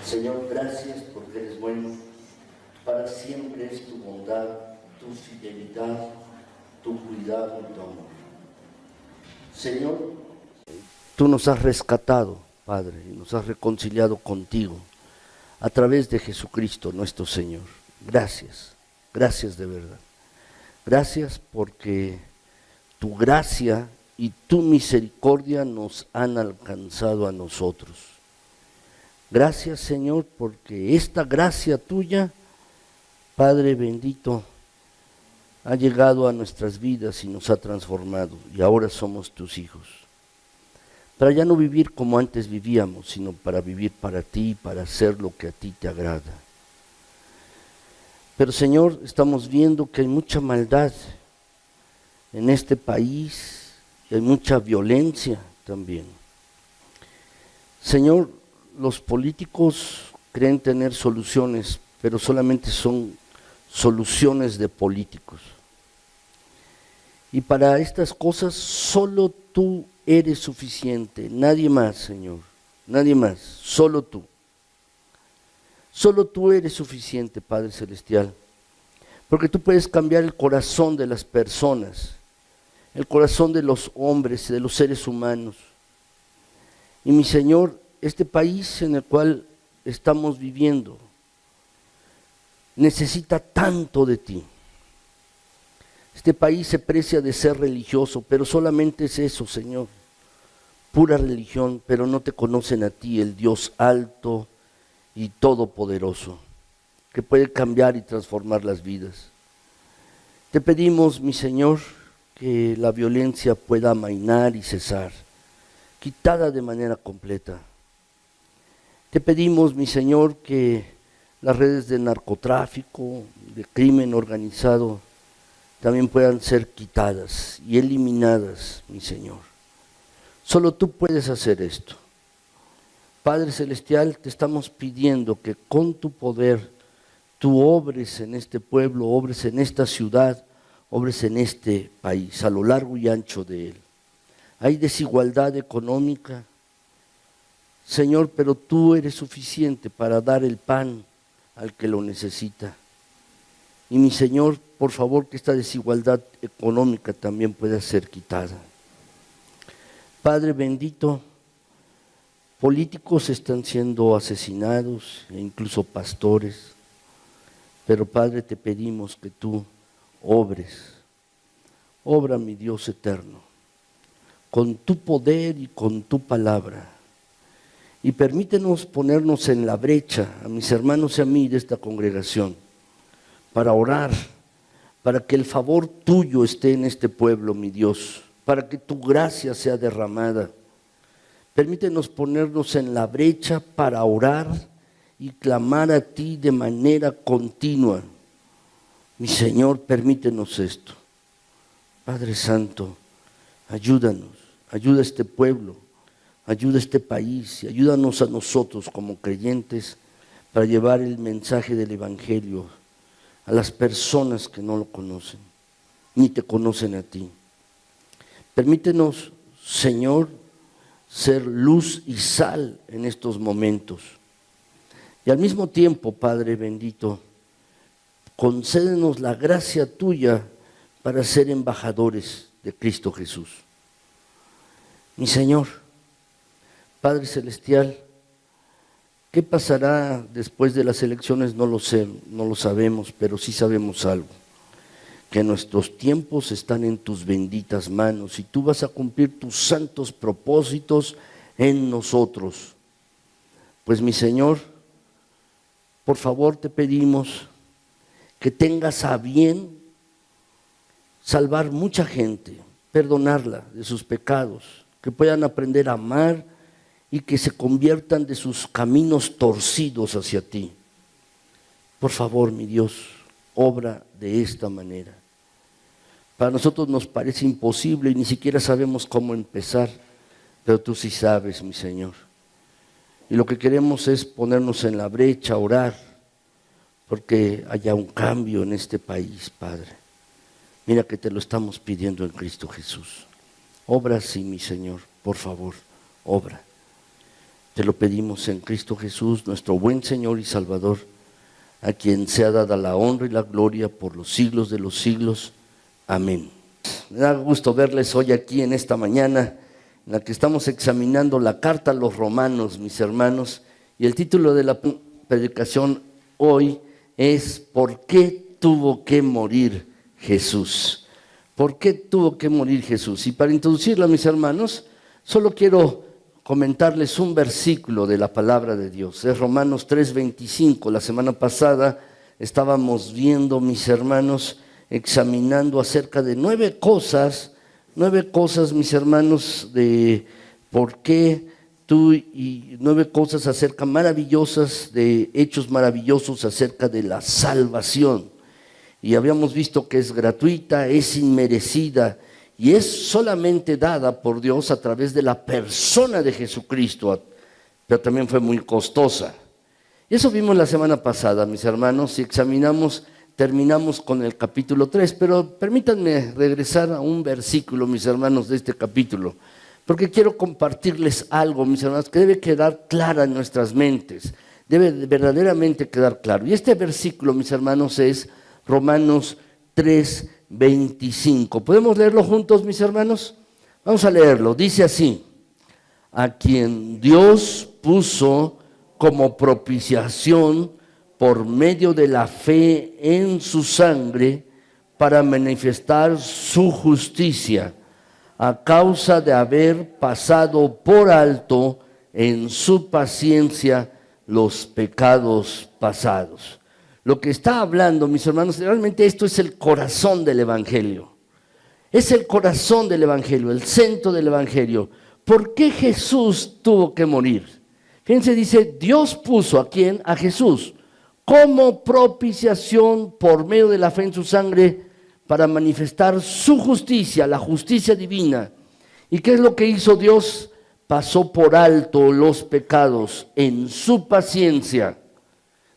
Señor, gracias porque eres bueno. Para siempre es tu bondad, tu fidelidad, tu cuidado y tu amor. Señor, tú nos has rescatado, Padre, y nos has reconciliado contigo a través de Jesucristo, nuestro Señor. Gracias, gracias de verdad. Gracias porque tu gracia y tu misericordia nos han alcanzado a nosotros. Gracias, Señor, porque esta gracia tuya, Padre bendito, ha llegado a nuestras vidas y nos ha transformado, y ahora somos tus hijos. Para ya no vivir como antes vivíamos, sino para vivir para ti, para hacer lo que a ti te agrada. Pero, Señor, estamos viendo que hay mucha maldad en este país y hay mucha violencia también. Señor, los políticos creen tener soluciones, pero solamente son soluciones de políticos. Y para estas cosas solo tú eres suficiente, nadie más, Señor, nadie más, solo tú. Solo tú eres suficiente, Padre Celestial, porque tú puedes cambiar el corazón de las personas, el corazón de los hombres, de los seres humanos. Y mi Señor, este país en el cual estamos viviendo necesita tanto de ti. Este país se precia de ser religioso, pero solamente es eso, Señor, pura religión, pero no te conocen a ti, el Dios alto y todopoderoso, que puede cambiar y transformar las vidas. Te pedimos, mi Señor, que la violencia pueda amainar y cesar, quitada de manera completa. Te pedimos, mi Señor, que las redes de narcotráfico, de crimen organizado, también puedan ser quitadas y eliminadas, mi Señor. Solo tú puedes hacer esto. Padre Celestial, te estamos pidiendo que con tu poder tú obres en este pueblo, obres en esta ciudad, obres en este país, a lo largo y ancho de él. Hay desigualdad económica, Señor, pero tú eres suficiente para dar el pan al que lo necesita. Y mi Señor, por favor, que esta desigualdad económica también pueda ser quitada. Padre bendito, políticos están siendo asesinados, e incluso pastores, pero Padre, te pedimos que tú obres. Obra, mi Dios eterno, con tu poder y con tu palabra. Y permítenos ponernos en la brecha, a mis hermanos y a mí de esta congregación, para orar, para que el favor tuyo esté en este pueblo, mi Dios, para que tu gracia sea derramada. Permítenos ponernos en la brecha para orar y clamar a ti de manera continua. Mi Señor, permítenos esto. Padre Santo, ayúdanos, ayuda a este pueblo, ayuda a este país y ayúdanos a nosotros como creyentes para llevar el mensaje del Evangelio a las personas que no lo conocen, ni te conocen a ti. Permítenos, Señor, ser luz y sal en estos momentos. Y al mismo tiempo, Padre bendito, concédenos la gracia tuya para ser embajadores de Cristo Jesús. Mi Señor, Padre Celestial, ¿qué pasará después de las elecciones? No lo sé, no lo sabemos, pero sí sabemos algo, que nuestros tiempos están en tus benditas manos y tú vas a cumplir tus santos propósitos en nosotros. Pues mi Señor, por favor te pedimos que tengas a bien salvar mucha gente, perdonarla de sus pecados, que puedan aprender a amar y que se conviertan de sus caminos torcidos hacia ti. Por favor, mi Dios, obra de esta manera. Para nosotros nos parece imposible y ni siquiera sabemos cómo empezar, pero tú sí sabes, mi Señor. Y lo que queremos es ponernos en la brecha, orar, porque haya un cambio en este país, Padre. Mira que te lo estamos pidiendo en Cristo Jesús. Obra así, mi Señor, por favor, obra. Te lo pedimos en Cristo Jesús, nuestro buen Señor y Salvador, a quien sea dada la honra y la gloria por los siglos de los siglos. Amén. Me da gusto verles hoy aquí en esta mañana, en la que estamos examinando la carta a los Romanos, mis hermanos, y el título de la predicación hoy es ¿por qué tuvo que morir Jesús? ¿Por qué tuvo que morir Jesús? Y para introducirlo, mis hermanos, solo quiero comentarles un versículo de la palabra de Dios. Es Romanos 3:25. La semana pasada estábamos viendo, mis hermanos, examinando acerca de 9 cosas, mis hermanos, de por qué tú, y 9 cosas acerca maravillosas, de hechos maravillosos acerca de la salvación. Y habíamos visto que es gratuita, es inmerecida y es solamente dada por Dios a través de la persona de Jesucristo, pero también fue muy costosa. Y eso vimos la semana pasada, mis hermanos, y terminamos con el capítulo 3, pero permítanme regresar a un versículo, mis hermanos, de este capítulo, porque quiero compartirles algo, mis hermanos, que debe quedar clara en nuestras mentes, debe verdaderamente quedar claro. Y este versículo, mis hermanos, es Romanos 3:25. ¿Podemos leerlo juntos, mis hermanos? Vamos a leerlo. Dice así: a quien Dios puso como propiciación por medio de la fe en su sangre para manifestar su justicia, a causa de haber pasado por alto en su paciencia los pecados pasados. Lo que está hablando, mis hermanos, realmente esto es el corazón del Evangelio. Es el corazón del Evangelio, el centro del Evangelio. ¿Por qué Jesús tuvo que morir? Fíjense, dice, Dios puso ¿a quién? A Jesús, como propiciación por medio de la fe en su sangre para manifestar su justicia, la justicia divina. ¿Y qué es lo que hizo Dios? Pasó por alto los pecados en su paciencia.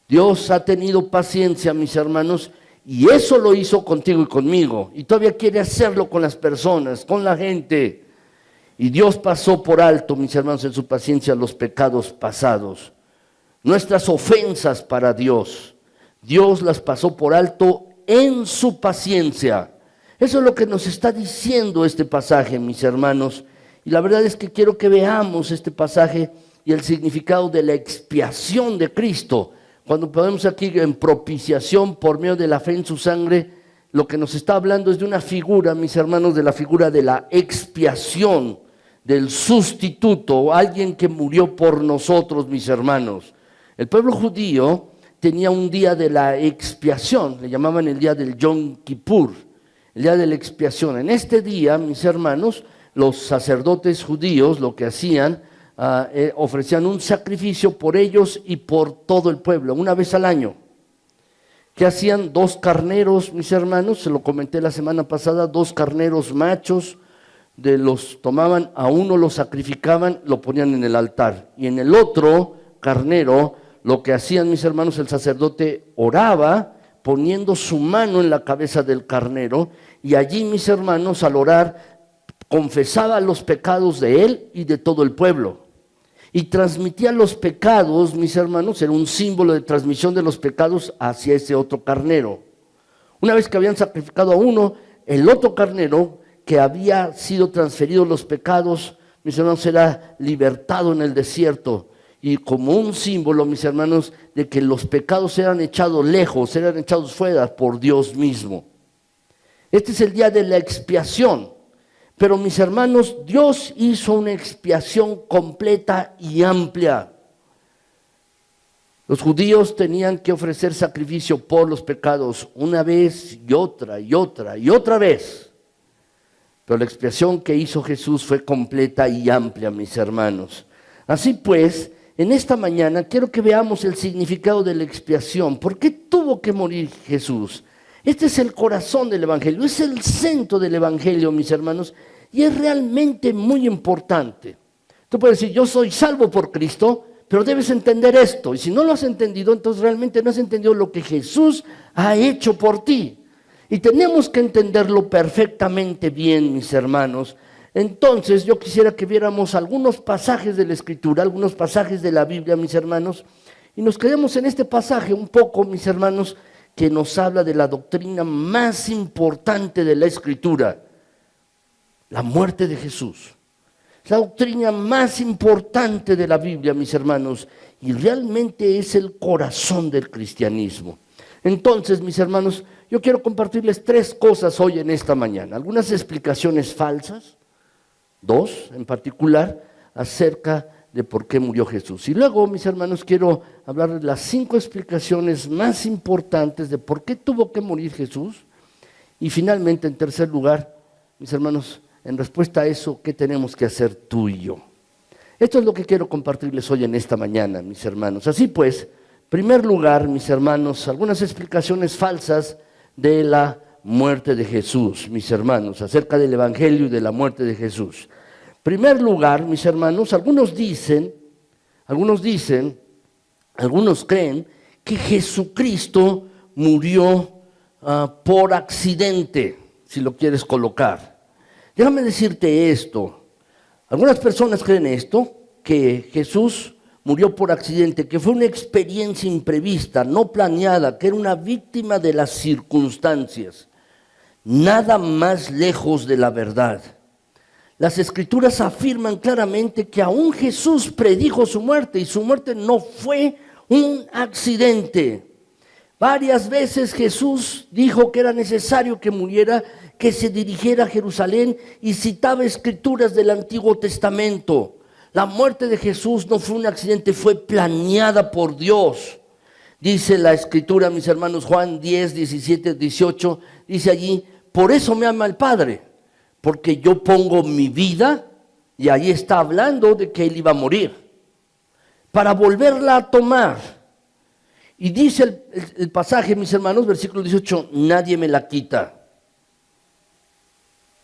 Dios ha tenido paciencia, mis hermanos, y eso lo hizo contigo y conmigo. Y todavía quiere hacerlo con las personas, con la gente. Y Dios pasó por alto, mis hermanos, en su paciencia los pecados pasados. Nuestras ofensas para Dios, Dios las pasó por alto en su paciencia. Eso es lo que nos está diciendo este pasaje, mis hermanos. Y la verdad es que quiero que veamos este pasaje y el significado de la expiación de Cristo. Cuando ponemos aquí en propiciación por medio de la fe en su sangre, lo que nos está hablando es de una figura, mis hermanos, de la figura de la expiación, del sustituto, alguien que murió por nosotros, mis hermanos. El pueblo judío tenía un día de la expiación, le llamaban el día del Yom Kippur, el día de la expiación. En este día, mis hermanos, los sacerdotes judíos lo que hacían, ofrecían un sacrificio por ellos y por todo el pueblo, una vez al año. ¿Qué hacían? 2 carneros, mis hermanos, se lo comenté la semana pasada, 2 carneros machos, los tomaban, a uno lo sacrificaban, lo ponían en el altar, y en el otro carnero, lo que hacían, mis hermanos, el sacerdote oraba, poniendo su mano en la cabeza del carnero, y allí, mis hermanos, al orar, confesaba los pecados de él y de todo el pueblo. Y transmitía los pecados, mis hermanos, era un símbolo de transmisión de los pecados hacia ese otro carnero. Una vez que habían sacrificado a uno, el otro carnero que había sido transferido los pecados, mis hermanos, era libertado en el desierto. Y como un símbolo, mis hermanos, de que los pecados eran echados lejos, eran echados fuera por Dios mismo. Este es el día de la expiación. Pero mis hermanos, Dios hizo una expiación completa y amplia. Los judíos tenían que ofrecer sacrificio por los pecados una vez y otra y otra y otra vez. Pero la expiación que hizo Jesús fue completa y amplia, mis hermanos. Así pues, en esta mañana quiero que veamos el significado de la expiación. ¿Por qué tuvo que morir Jesús? Este es el corazón del Evangelio, es el centro del Evangelio, mis hermanos, y es realmente muy importante. Tú puedes decir, yo soy salvo por Cristo, pero debes entender esto. Y si no lo has entendido, entonces realmente no has entendido lo que Jesús ha hecho por ti. Y tenemos que entenderlo perfectamente bien, mis hermanos. Entonces yo quisiera que viéramos algunos pasajes de la Escritura, algunos pasajes de la Biblia, mis hermanos, y nos quedemos en este pasaje un poco, mis hermanos, que nos habla de la doctrina más importante de la Escritura, la muerte de Jesús. La doctrina más importante de la Biblia, mis hermanos, y realmente es el corazón del cristianismo. Entonces, mis hermanos, yo quiero compartirles 3 cosas hoy en esta mañana. Algunas explicaciones falsas, 2 en particular, acerca de por qué murió Jesús. Y luego, mis hermanos, quiero hablarles las 5 explicaciones más importantes de por qué tuvo que morir Jesús. Y finalmente, en tercer lugar, mis hermanos, en respuesta a eso, ¿qué tenemos que hacer tú y yo? Esto es lo que quiero compartirles hoy en esta mañana, mis hermanos. Así pues, en primer lugar, mis hermanos, algunas explicaciones falsas de la muerte de Jesús, mis hermanos, acerca del Evangelio y de la muerte de Jesús. En primer lugar, mis hermanos, algunos creen que Jesucristo murió por accidente, si lo quieres colocar. Déjame decirte esto, algunas personas creen esto, que Jesús murió por accidente, que fue una experiencia imprevista, no planeada, que era una víctima de las circunstancias. Nada más lejos de la verdad. Las Escrituras afirman claramente que aún Jesús predijo su muerte y su muerte no fue un accidente. Varias veces Jesús dijo que era necesario que muriera, que se dirigiera a Jerusalén y citaba escrituras del Antiguo Testamento. La muerte de Jesús no fue un accidente, fue planeada por Dios. Dice la Escritura, mis hermanos, Juan 10, 17, 18, dice allí, por eso me ama el Padre, porque yo pongo mi vida, y ahí está hablando de que Él iba a morir, para volverla a tomar. Y dice el pasaje, mis hermanos, versículo 18, nadie me la quita.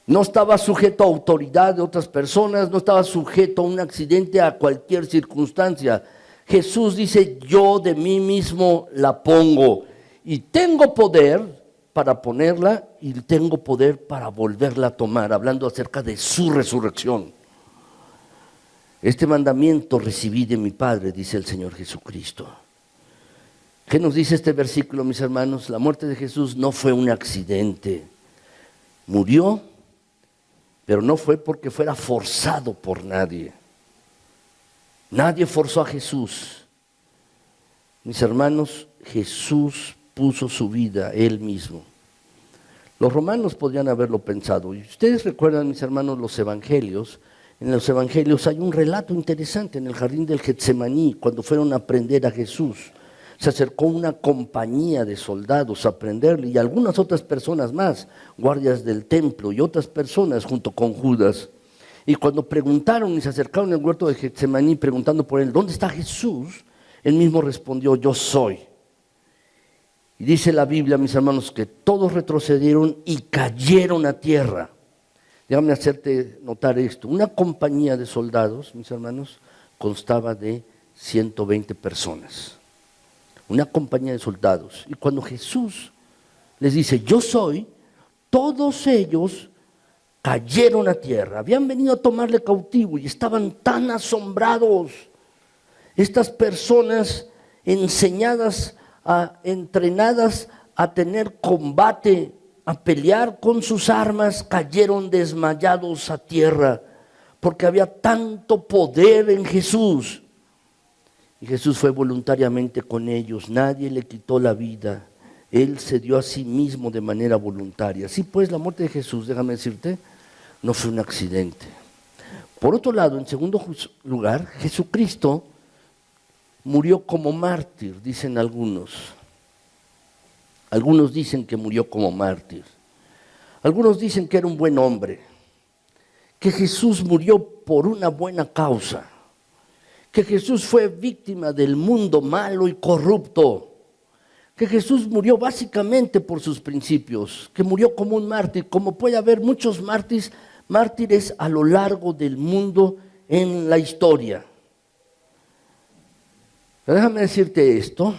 No estaba sujeto a autoridad de otras personas, no estaba sujeto a un accidente, a cualquier circunstancia. Jesús dice, yo de mí mismo la pongo y tengo poder para ponerla y tengo poder para volverla a tomar, hablando acerca de su resurrección. Este mandamiento recibí de mi Padre, dice el Señor Jesucristo. ¿Qué nos dice este versículo, mis hermanos? La muerte de Jesús no fue un accidente. Murió, pero no fue porque fuera forzado por nadie. Nadie forzó a Jesús. Mis hermanos, Jesús puso su vida Él mismo. Los romanos podrían haberlo pensado. Y ustedes recuerdan, mis hermanos, los evangelios. En los evangelios hay un relato interesante en el jardín del Getsemaní, cuando fueron a prender a Jesús. Se acercó una compañía de soldados a prenderle y algunas otras personas más, guardias del templo y otras personas junto con Judas. Y cuando preguntaron y se acercaron al huerto de Getsemaní preguntando por él, ¿dónde está Jesús? Él mismo respondió, yo soy. Y dice la Biblia, mis hermanos, que todos retrocedieron y cayeron a tierra. Déjame hacerte notar esto. Una compañía de soldados, mis hermanos, constaba de 120 personas. Una compañía de soldados. Y cuando Jesús les dice, yo soy, todos ellos cayeron a tierra. Habían venido a tomarle cautivo y estaban tan asombrados. Estas personas entrenadas a tener combate, a pelear con sus armas, cayeron desmayados a tierra, porque había tanto poder en Jesús. Y Jesús fue voluntariamente con ellos, nadie le quitó la vida, Él se dio a sí mismo de manera voluntaria. Así pues, la muerte de Jesús, déjame decirte, no fue un accidente. Por otro lado, en segundo lugar, Jesucristo murió como mártir, dicen algunos. Algunos dicen que murió como mártir. Algunos dicen que era un buen hombre, que Jesús murió por una buena causa, que Jesús fue víctima del mundo malo y corrupto, que Jesús murió básicamente por sus principios, que murió como un mártir, como puede haber muchos mártires a lo largo del mundo en la historia. Pero déjame decirte esto,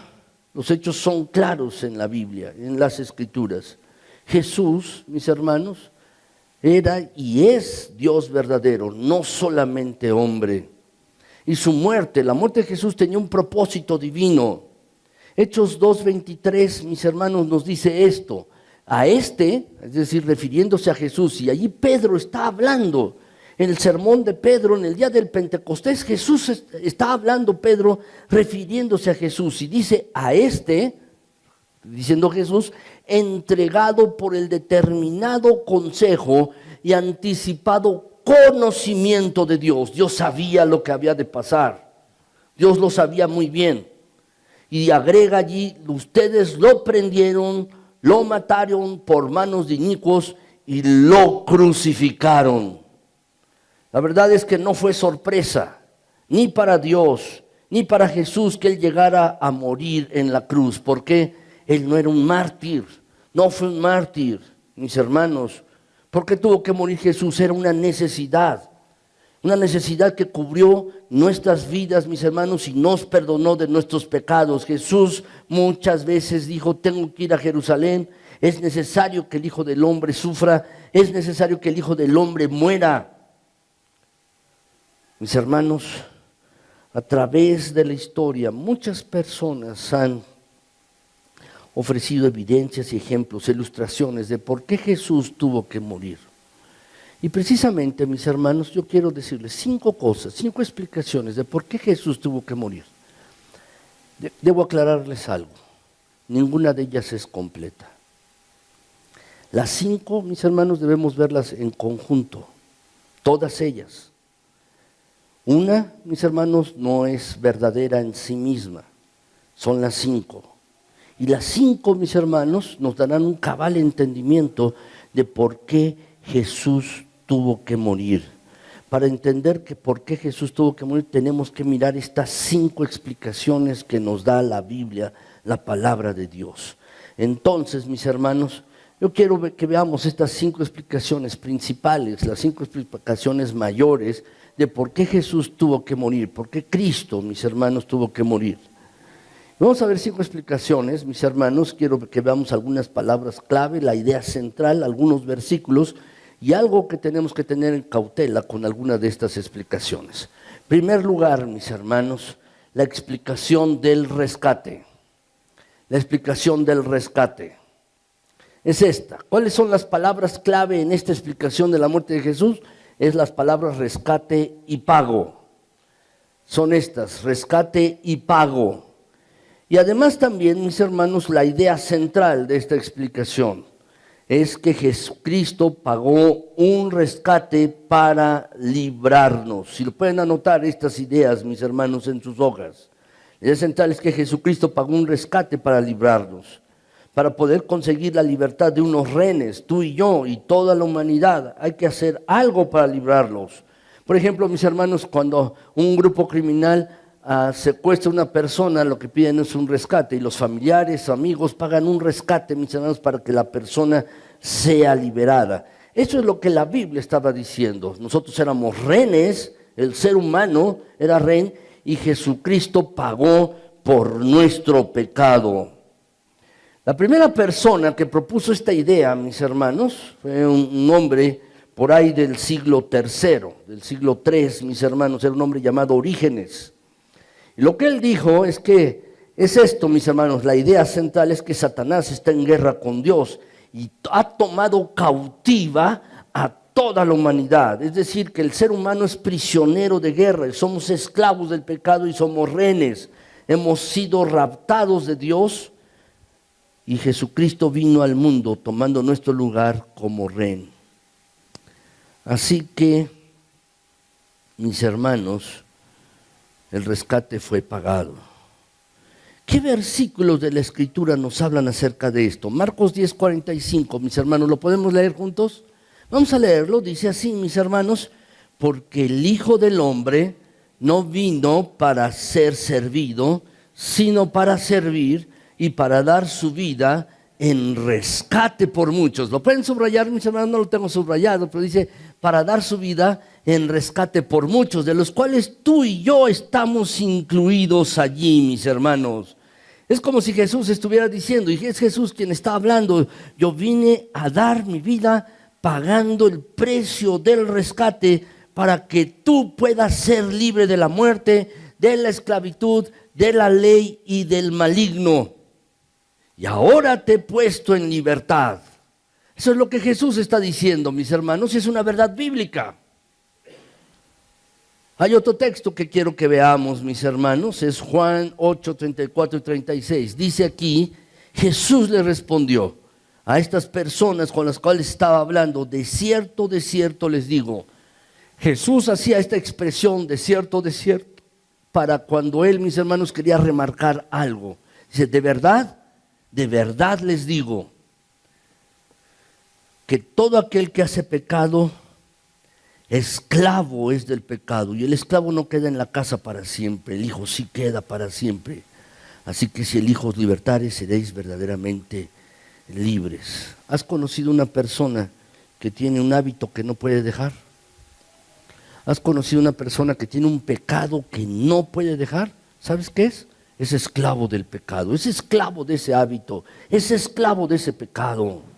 los hechos son claros en la Biblia, en las Escrituras. Jesús, mis hermanos, era y es Dios verdadero, no solamente hombre. Y su muerte, la muerte de Jesús tenía un propósito divino. Hechos 2:23, mis hermanos, nos dice esto. A este, es decir, refiriéndose a Jesús, y allí Pedro está hablando. En el sermón de Pedro, en el día del Pentecostés, Jesús está hablando, Pedro, refiriéndose a Jesús. Y dice, a este, diciendo Jesús, entregado por el determinado consejo y anticipado conocimiento de Dios. Dios sabía lo que había de pasar. Dios lo sabía muy bien. Y agrega allí, ustedes lo prendieron, lo mataron por manos de inicuos y lo crucificaron. La verdad es que no fue sorpresa, ni para Dios, ni para Jesús que Él llegara a morir en la cruz, porque Él no era un mártir, no fue un mártir, mis hermanos. ¿Por qué tuvo que morir Jesús? Era una necesidad que cubrió nuestras vidas, mis hermanos, y nos perdonó de nuestros pecados. Jesús muchas veces dijo, tengo que ir a Jerusalén, es necesario que el Hijo del Hombre sufra, es necesario que el Hijo del Hombre muera. Mis hermanos, a través de la historia, muchas personas han ofrecido evidencias y ejemplos, ilustraciones de por qué Jesús tuvo que morir. Y precisamente, mis hermanos, yo quiero decirles 5 cosas, 5 explicaciones de por qué Jesús tuvo que morir. Debo aclararles algo, ninguna de ellas es completa. Las 5, mis hermanos, debemos verlas en conjunto, todas ellas. Una, mis hermanos, no es verdadera en sí misma, son las 5. Y las 5, mis hermanos, nos darán un cabal entendimiento de por qué Jesús tuvo que morir. Para entender que por qué Jesús tuvo que morir, tenemos que mirar estas 5 explicaciones que nos da la Biblia, la palabra de Dios. Entonces, mis hermanos, yo quiero que veamos estas 5 explicaciones principales, las 5 explicaciones mayores de por qué Jesús tuvo que morir, por qué Cristo, mis hermanos, tuvo que morir. Vamos a ver 5 explicaciones, mis hermanos. Quiero que veamos algunas palabras clave, la idea central, algunos versículos y algo que tenemos que tener en cautela con alguna de estas explicaciones. En primer lugar, mis hermanos, la explicación del rescate. La explicación del rescate es esta. ¿Cuáles son las palabras clave en esta explicación de la muerte de Jesús? Es las palabras rescate y pago. Son estas, rescate y pago. Y además también, mis hermanos, la idea central de esta explicación es que Jesucristo pagó un rescate para librarnos. Si lo pueden anotar estas ideas, mis hermanos, en sus hojas. La idea central es que Jesucristo pagó un rescate para librarnos, para poder conseguir la libertad de unos rehenes, tú y yo y toda la humanidad. Hay que hacer algo para librarlos. Por ejemplo, mis hermanos, cuando un grupo criminal secuestra a una persona, lo que piden es un rescate, y los familiares, amigos pagan un rescate, mis hermanos, para que la persona sea liberada. Eso es lo que la Biblia estaba diciendo. Nosotros éramos rehenes, el ser humano era rehén, y Jesucristo pagó por nuestro pecado. La primera persona que propuso esta idea, mis hermanos, fue un hombre por ahí del siglo III, del siglo III, mis hermanos, era un hombre llamado Orígenes. Y lo que él dijo es que es esto, mis hermanos, la idea central es que Satanás está en guerra con Dios y ha tomado cautiva a toda la humanidad. Es decir, que el ser humano es prisionero de guerra, y somos esclavos del pecado y somos rehenes. Hemos sido raptados de Dios y Jesucristo vino al mundo tomando nuestro lugar como rehén. Así que, mis hermanos, el rescate fue pagado. ¿Qué versículos de la Escritura nos hablan acerca de esto? Marcos 10:45, mis hermanos, ¿lo podemos leer juntos? Vamos a leerlo, dice así, mis hermanos: porque el Hijo del Hombre no vino para ser servido, sino para servir y para dar su vida en rescate por muchos. ¿Lo pueden subrayar, mis hermanos? No lo tengo subrayado, pero dice, para dar su vida en rescate por muchos, de los cuales tú y yo estamos incluidos allí, mis hermanos. Es como si Jesús estuviera diciendo, y es Jesús quien está hablando, yo vine a dar mi vida pagando el precio del rescate para que tú puedas ser libre de la muerte, de la esclavitud, de la ley y del maligno. Y ahora te he puesto en libertad. Eso es lo que Jesús está diciendo, mis hermanos, y es una verdad bíblica. Hay otro texto que quiero que veamos, mis hermanos, es Juan 8, 34 y 36. Dice aquí, Jesús le respondió a estas personas con las cuales estaba hablando, de cierto les digo. Jesús hacía esta expresión, de cierto, para cuando él, mis hermanos, quería remarcar algo. Dice, de verdad les digo, que todo aquel que hace pecado, esclavo es del pecado. Y el esclavo no queda en la casa para siempre, el hijo sí queda para siempre. Así que si el hijo os libertare, seréis verdaderamente libres. ¿Has conocido una persona que tiene un hábito que no puede dejar? ¿Has conocido una persona que tiene un pecado que no puede dejar? ¿Sabes qué es? Es esclavo del pecado, es esclavo de ese hábito, es esclavo de ese pecado.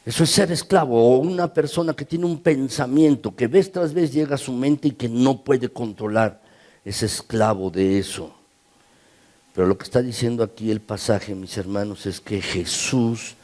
Eso es ser esclavo, o una persona que tiene un pensamiento que vez tras vez llega a su mente y que no puede controlar, es esclavo de eso. Pero lo que está diciendo aquí el pasaje, mis hermanos, es que Jesús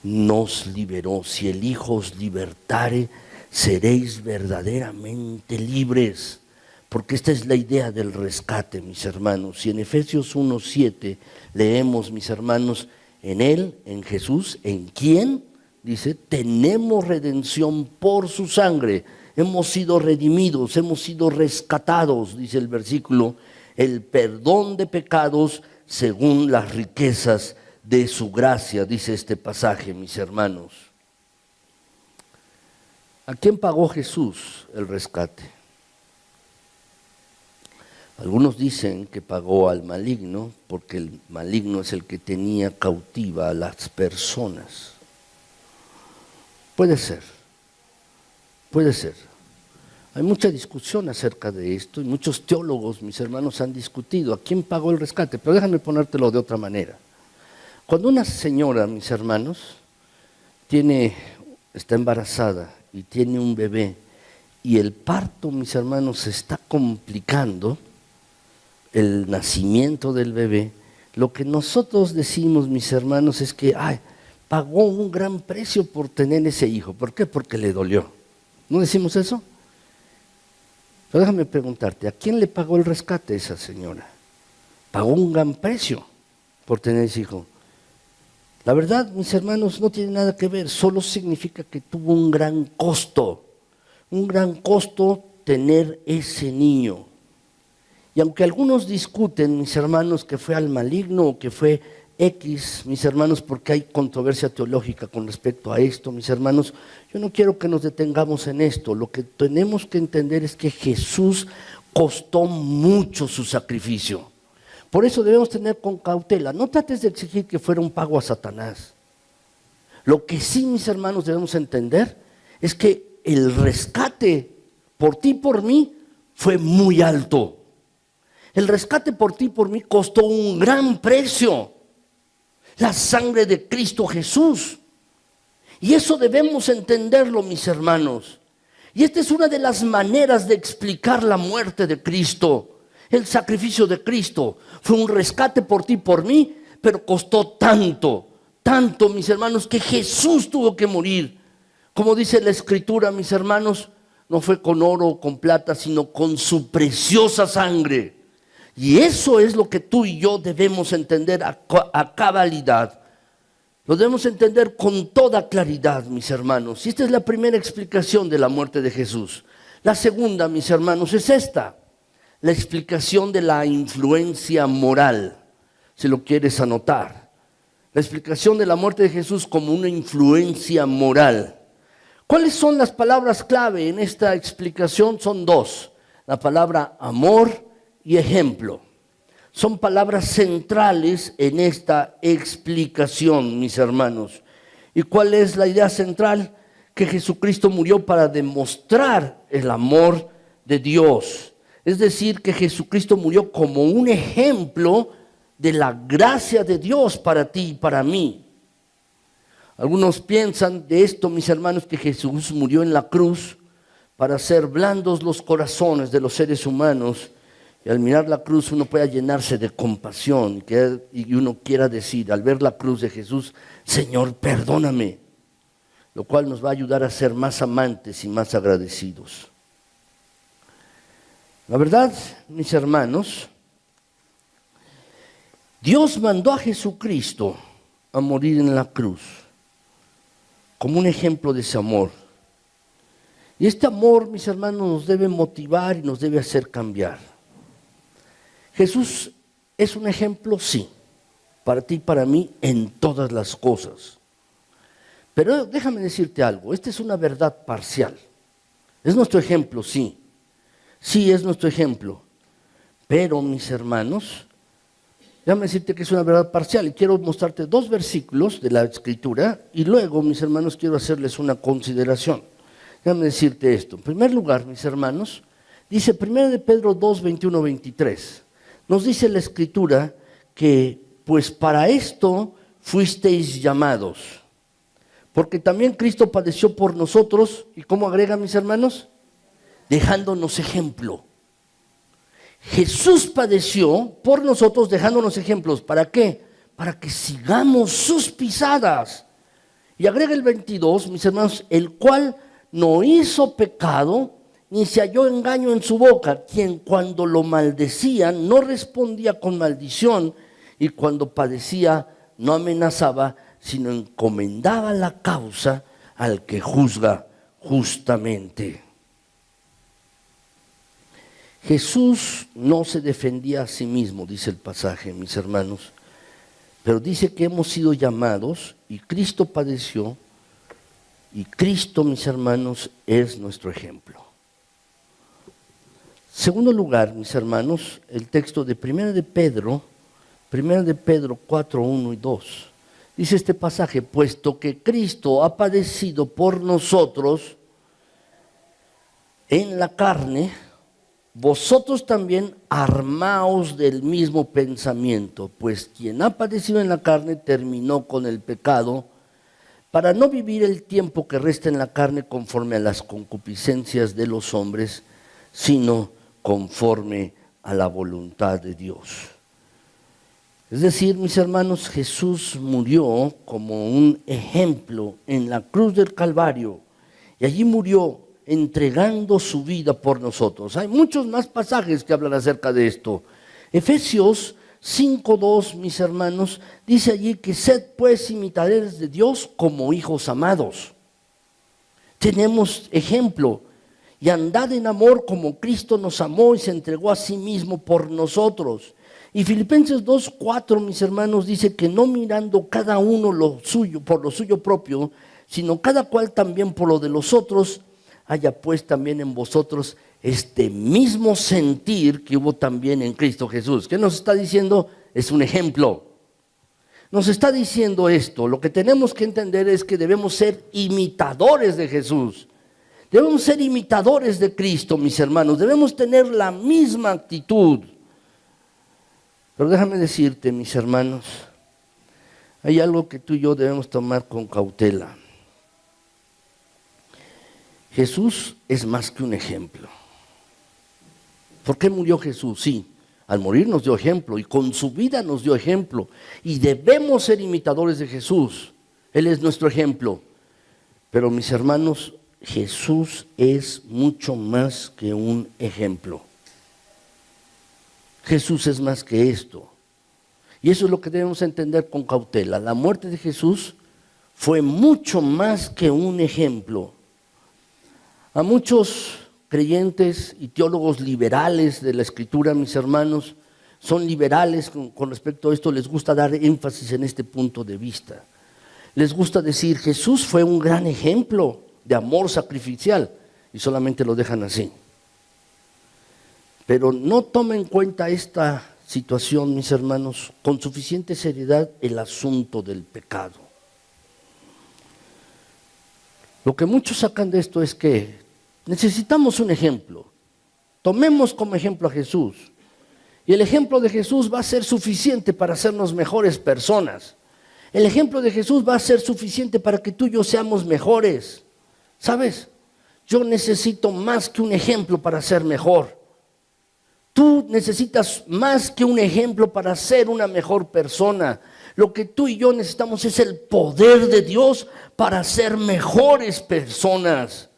nos liberó. Si el Hijo os libertare, seréis verdaderamente libres. Porque esta es la idea del rescate, mis hermanos. Y en Efesios 1:7 leemos, mis hermanos, en Él, en Jesús, ¿en quién? Dice, tenemos redención por su sangre. Hemos sido redimidos, hemos sido rescatados, dice el versículo, el perdón de pecados según las riquezas de su gracia, dice este pasaje, mis hermanos. ¿A quién pagó Jesús el rescate? Algunos dicen que pagó al maligno, porque el maligno es el que tenía cautiva a las personas. Puede ser. Hay mucha discusión acerca de esto y muchos teólogos, mis hermanos, han discutido a quién pagó el rescate, pero déjame ponértelo de otra manera. Cuando una señora, mis hermanos, está embarazada y tiene un bebé y el parto, mis hermanos, se está complicando, el nacimiento del bebé, lo que nosotros decimos, mis hermanos, es que pagó un gran precio por tener ese hijo. ¿Por qué? Porque le dolió. ¿No decimos eso? Pero déjame preguntarte, ¿a quién le pagó el rescate esa señora? Pagó un gran precio por tener ese hijo. La verdad, mis hermanos, no tiene nada que ver, solo significa que tuvo un gran costo tener ese niño. Y aunque algunos discuten, mis hermanos, que fue al maligno o que fue X, mis hermanos, porque hay controversia teológica con respecto a esto, mis hermanos, yo no quiero que nos detengamos en esto. Lo que tenemos que entender es que Jesús costó mucho su sacrificio. Por eso debemos tener con cautela. No trates de exigir que fuera un pago a Satanás. Lo que sí, mis hermanos, debemos entender es que el rescate por ti y por mí fue muy alto. El rescate por ti y por mí costó un gran precio. La sangre de Cristo Jesús. Y eso debemos entenderlo, mis hermanos. Y esta es una de las maneras de explicar la muerte de Cristo. El sacrificio de Cristo fue un rescate por ti y por mí, pero costó tanto, mis hermanos, que Jesús tuvo que morir. Como dice la Escritura, mis hermanos, no fue con oro o con plata, sino con su preciosa sangre. Y eso es lo que tú y yo debemos entender a cabalidad. Lo debemos entender con toda claridad, mis hermanos. Y esta es la primera explicación de la muerte de Jesús. La segunda, mis hermanos, es esta. La explicación de la influencia moral, si lo quieres anotar. La explicación de la muerte de Jesús como una influencia moral. ¿Cuáles son las palabras clave en esta explicación? Son dos. La palabra amor y ejemplo. Son palabras centrales en esta explicación, mis hermanos. ¿Y cuál es la idea central? que Jesucristo murió para demostrar el amor de Dios. Es decir, que Jesucristo murió como un ejemplo de la gracia de Dios para ti y para mí. Algunos piensan de esto, mis hermanos, que Jesús murió en la cruz para hacer blandos los corazones de los seres humanos. Y al mirar la cruz uno puede llenarse de compasión y uno quiera decir, al ver la cruz de Jesús, Señor, perdóname. Lo cual nos va a ayudar a ser más amantes y más agradecidos. La verdad, mis hermanos, Dios mandó a Jesucristo a morir en la cruz como un ejemplo de ese amor. Y este amor, mis hermanos, nos debe motivar y nos debe hacer cambiar. Jesús es un ejemplo, sí, para ti y para mí en todas las cosas. Pero déjame decirte algo, esta es una verdad parcial. Es nuestro ejemplo, sí. Sí, es nuestro ejemplo. Pero, mis hermanos, déjame decirte que es una verdad parcial. Y quiero mostrarte 2 versículos de la Escritura. Y luego, mis hermanos, quiero hacerles una consideración. Déjame decirte esto. En primer lugar, mis hermanos, dice 1 de Pedro 2, 21, 23. Nos dice la Escritura que, pues para esto fuisteis llamados. Porque también Cristo padeció por nosotros, ¿y cómo agrega, mis hermanos? Dejándonos ejemplo. Jesús padeció por nosotros dejándonos ejemplos. ¿Para qué? Para que sigamos sus pisadas. Y agrega el 22, mis hermanos, el cual no hizo pecado, ni se halló engaño en su boca, quien cuando lo maldecían no respondía con maldición, y cuando padecía no amenazaba, sino encomendaba la causa al que juzga justamente. Jesús no se defendía a sí mismo, dice el pasaje, mis hermanos, pero dice que hemos sido llamados y Cristo padeció y Cristo, mis hermanos, es nuestro ejemplo. Segundo lugar, mis hermanos, el texto de 1 de Pedro 4, 1 y 2. Dice este pasaje, puesto que Cristo ha padecido por nosotros en la carne, vosotros también armaos del mismo pensamiento, pues quien ha padecido en la carne terminó con el pecado, para no vivir el tiempo que resta en la carne conforme a las concupiscencias de los hombres, sino conforme a la voluntad de Dios. Es decir, mis hermanos, Jesús murió como un ejemplo en la cruz del Calvario y allí murió entregando su vida por nosotros. Hay muchos más pasajes que hablan acerca de esto. Efesios 5:2, mis hermanos, dice allí que sed pues imitadores de Dios como hijos amados. Tenemos ejemplo. Y andad en amor como Cristo nos amó y se entregó a sí mismo por nosotros. Y Filipenses 2:4, mis hermanos, dice que no mirando cada uno lo suyo, por lo suyo propio, sino cada cual también por lo de los otros, haya pues también en vosotros este mismo sentir que hubo también en Cristo Jesús. ¿Qué nos está diciendo? Es un ejemplo. Nos está diciendo esto. Lo que tenemos que entender es que debemos ser imitadores de Jesús. Debemos ser imitadores de Cristo, mis hermanos. Debemos tener la misma actitud. Pero déjame decirte, mis hermanos, hay algo que tú y yo debemos tomar con cautela. Jesús es más que un ejemplo. ¿Por qué murió Jesús? Sí, al morir nos dio ejemplo y con su vida nos dio ejemplo. Y debemos ser imitadores de Jesús. Él es nuestro ejemplo. Pero mis hermanos, Jesús es mucho más que un ejemplo. Jesús es más que esto. Y eso es lo que debemos entender con cautela. La muerte de Jesús fue mucho más que un ejemplo. A muchos creyentes y teólogos liberales de la Escritura, mis hermanos, son liberales con respecto a esto, les gusta dar énfasis en este punto de vista. Les gusta decir, Jesús fue un gran ejemplo de amor sacrificial, y solamente lo dejan así. Pero no tomen en cuenta esta situación, mis hermanos, con suficiente seriedad el asunto del pecado. Lo que muchos sacan de esto es que necesitamos un ejemplo. Tomemos como ejemplo a Jesús. Y el ejemplo de Jesús va a ser suficiente para hacernos mejores personas. El ejemplo de Jesús va a ser suficiente para que tú y yo seamos mejores. ¿Sabes? Yo necesito más que un ejemplo para ser mejor. Tú necesitas más que un ejemplo para ser una mejor persona. Lo que tú y yo necesitamos es el poder de Dios para ser mejores personas.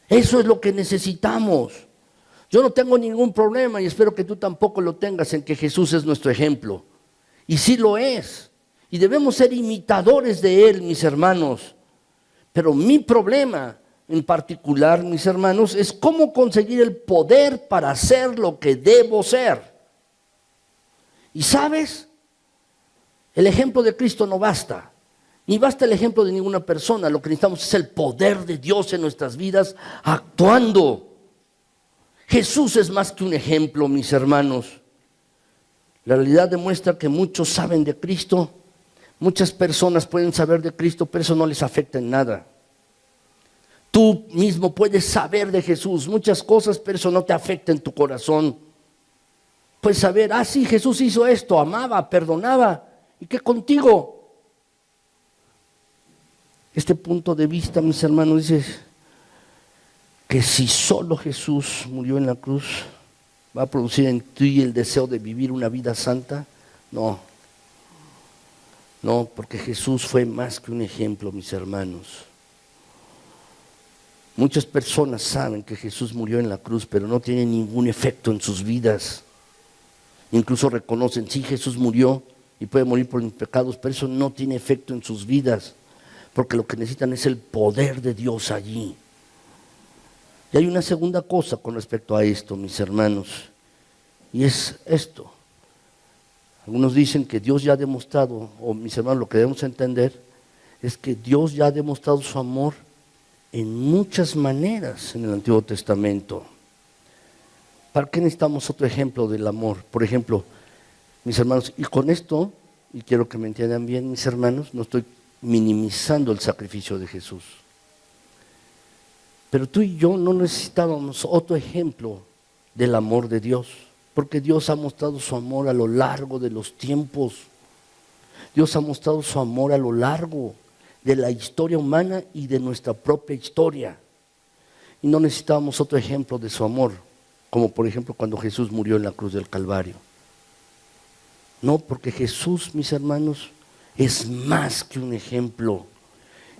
Eso es lo que necesitamos. Yo no tengo ningún problema y espero que tú tampoco lo tengas en que Jesús es nuestro ejemplo. Y sí lo es. Y debemos ser imitadores de Él, mis hermanos. Pero mi problema en particular, mis hermanos, es cómo conseguir el poder para hacer lo que debo ser. Y ¿sabes? El ejemplo de Cristo no basta. Ni basta el ejemplo de ninguna persona. Lo que necesitamos es el poder de Dios en nuestras vidas actuando. Jesús es más que un ejemplo, mis hermanos. La realidad demuestra que muchos saben de Cristo. Muchas personas pueden saber de Cristo, pero eso no les afecta en nada. Tú mismo puedes saber de Jesús muchas cosas, pero eso no te afecta en tu corazón. Puedes saber, sí, Jesús hizo esto, amaba, perdonaba. ¿Y qué contigo? Este punto de vista, mis hermanos, dice que si solo Jesús murió en la cruz, ¿va a producir en ti el deseo de vivir una vida santa? No, porque Jesús fue más que un ejemplo, mis hermanos. Muchas personas saben que Jesús murió en la cruz, pero no tiene ningún efecto en sus vidas. Incluso reconocen, sí, Jesús murió y puede morir por mis pecados, pero eso no tiene efecto en sus vidas, porque lo que necesitan es el poder de Dios allí. Y hay una segunda cosa con respecto a esto, mis hermanos, y es esto. Algunos dicen que Dios ya ha demostrado, o mis hermanos, lo que debemos entender es que Dios ya ha demostrado su amor en muchas maneras en el Antiguo Testamento. ¿Para qué necesitamos otro ejemplo del amor? Por ejemplo, mis hermanos, y con esto, y quiero que me entiendan bien, mis hermanos, no estoy minimizando el sacrificio de Jesús. Pero tú y yo no necesitábamos otro ejemplo del amor de Dios, porque Dios ha mostrado su amor a lo largo de los tiempos. Dios ha mostrado su amor a lo largo de la historia humana y de nuestra propia historia. Y no necesitábamos otro ejemplo de su amor, como por ejemplo cuando Jesús murió en la cruz del Calvario. No, porque Jesús, mis hermanos, es más que un ejemplo.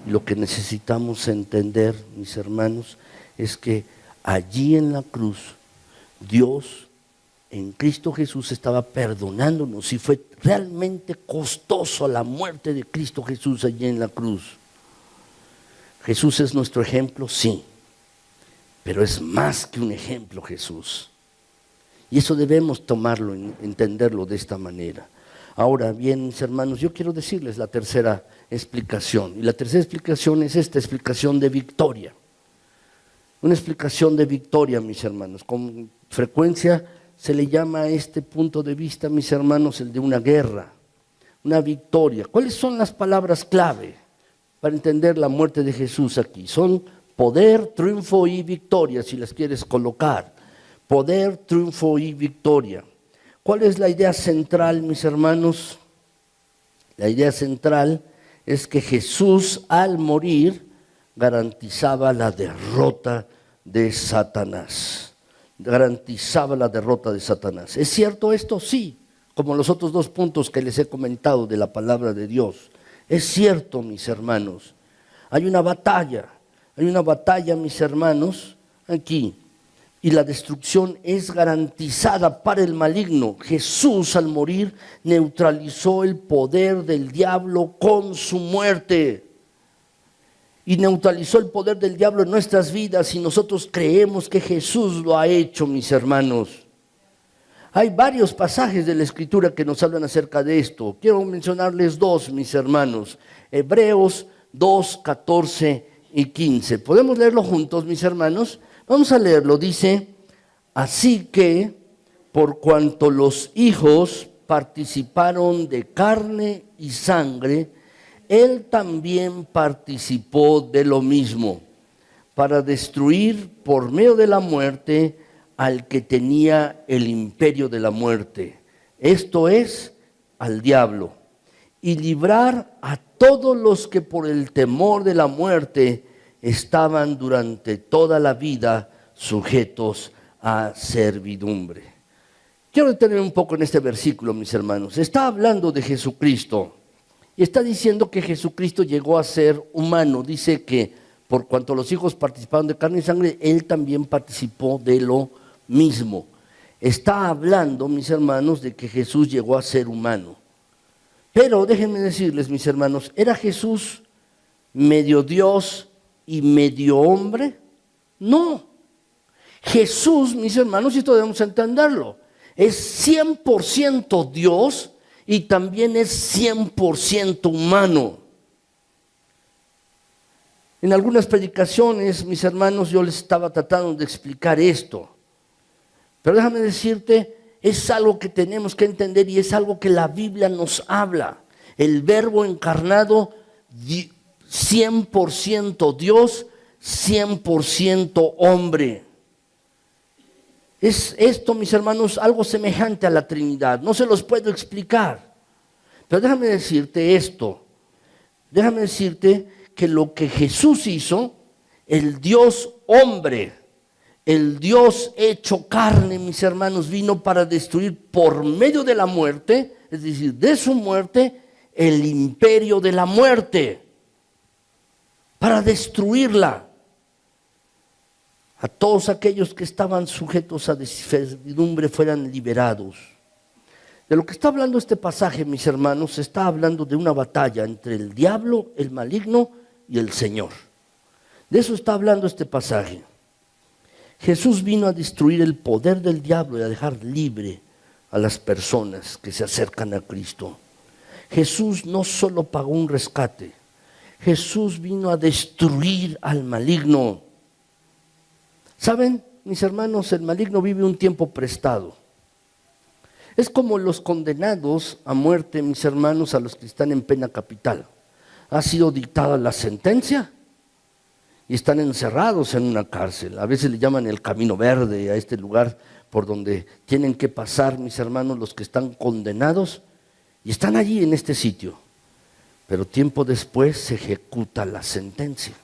Y lo que necesitamos entender, mis hermanos, es que allí en la cruz, Dios en Cristo Jesús estaba perdonándonos y fue realmente costoso la muerte de Cristo Jesús allí en la cruz. Jesús es nuestro ejemplo, sí, pero es más que un ejemplo Jesús. Y eso debemos tomarlo, entenderlo de esta manera. Ahora bien, mis hermanos, yo quiero decirles la tercera explicación. Y la tercera explicación es esta explicación de victoria. Una explicación de victoria, mis hermanos. Con frecuencia se le llama a este punto de vista, mis hermanos, el de una guerra, una victoria. ¿Cuáles son las palabras clave para entender la muerte de Jesús aquí? Son poder, triunfo y victoria, si las quieres colocar. Poder, triunfo y victoria. ¿Cuál es la idea central, mis hermanos? La idea central es que Jesús, al morir, garantizaba la derrota de Satanás. Garantizaba la derrota de Satanás. ¿Es cierto esto? Sí, como los otros dos puntos que les he comentado de la palabra de Dios. Es cierto, mis hermanos. Hay una batalla, mis hermanos, aquí. Y la destrucción es garantizada para el maligno. Jesús, al morir, neutralizó el poder del diablo con su muerte. Y neutralizó el poder del diablo en nuestras vidas y nosotros creemos que Jesús lo ha hecho, mis hermanos. Hay varios pasajes de la Escritura que nos hablan acerca de esto. Quiero mencionarles dos, mis hermanos. Hebreos 2, 14 y 15. ¿Podemos leerlo juntos, mis hermanos? Vamos a leerlo. Dice, así que por cuanto los hijos participaron de carne y sangre, Él también participó de lo mismo, para destruir por medio de la muerte al que tenía el imperio de la muerte, esto es, al diablo, y librar a todos los que por el temor de la muerte estaban durante toda la vida sujetos a servidumbre. Quiero detenerme un poco en este versículo, mis hermanos. Está hablando de Jesucristo y está diciendo que Jesucristo llegó a ser humano. Dice que por cuanto los hijos participaron de carne y sangre, Él también participó de lo mismo. Está hablando, mis hermanos, de que Jesús llegó a ser humano. Pero déjenme decirles, mis hermanos, ¿era Jesús medio Dios y medio hombre? No. Jesús, mis hermanos, y esto debemos entenderlo, es 100% Dios y también es 100% humano. En algunas predicaciones, mis hermanos, yo les estaba tratando de explicar esto. Pero déjame decirte, es algo que tenemos que entender y es algo que la Biblia nos habla. El Verbo encarnado, 100% Dios, 100% hombre. Es esto, mis hermanos, algo semejante a la Trinidad. No se los puedo explicar. Pero déjame decirte esto. Déjame decirte que lo que Jesús hizo, el Dios hombre, el Dios hecho carne, mis hermanos, vino para destruir por medio de la muerte, es decir, de su muerte, el imperio de la muerte, para destruirla. A todos aquellos que estaban sujetos a servidumbre fueran liberados. De lo que está hablando este pasaje, mis hermanos, está hablando de una batalla entre el diablo, el maligno y el Señor. De eso está hablando este pasaje. Jesús vino a destruir el poder del diablo y a dejar libre a las personas que se acercan a Cristo. Jesús no solo pagó un rescate, Jesús vino a destruir al maligno. ¿Saben, mis hermanos? El maligno vive un tiempo prestado. Es como los condenados a muerte, mis hermanos, a los que están en pena capital. Ha sido dictada la sentencia y están encerrados en una cárcel. A veces le llaman el camino verde a este lugar por donde tienen que pasar, mis hermanos, los que están condenados y están allí en este sitio. Pero tiempo después se ejecuta la sentencia.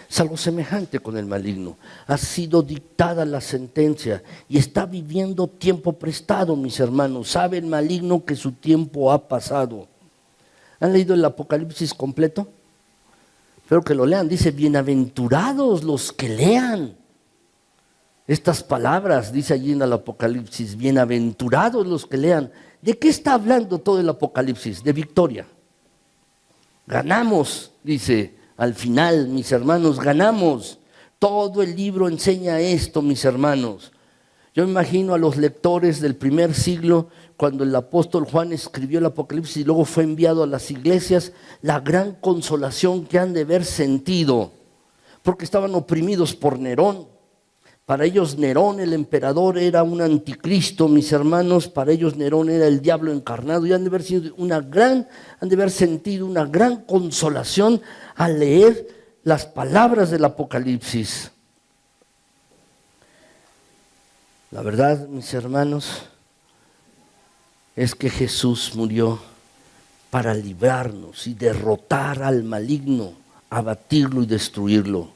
Es algo semejante con el maligno. Ha sido dictada la sentencia y está viviendo tiempo prestado, mis hermanos. Sabe el maligno que su tiempo ha pasado. ¿Han leído el Apocalipsis completo? Espero que lo lean. Dice, bienaventurados los que lean estas palabras, dice allí en el Apocalipsis, bienaventurados los que lean. ¿De qué está hablando todo el Apocalipsis? De victoria. Ganamos, dice al final, mis hermanos, ganamos. Todo el libro enseña esto, mis hermanos. Yo imagino a los lectores del primer siglo, cuando el apóstol Juan escribió el Apocalipsis y luego fue enviado a las iglesias, la gran consolación que han de haber sentido, porque estaban oprimidos por Nerón. Para ellos Nerón, el emperador, era un anticristo, mis hermanos. Para ellos Nerón era el diablo encarnado y han de haber sentido una gran consolación al leer las palabras del Apocalipsis. La verdad, mis hermanos, es que Jesús murió para librarnos y derrotar al maligno, abatirlo y destruirlo.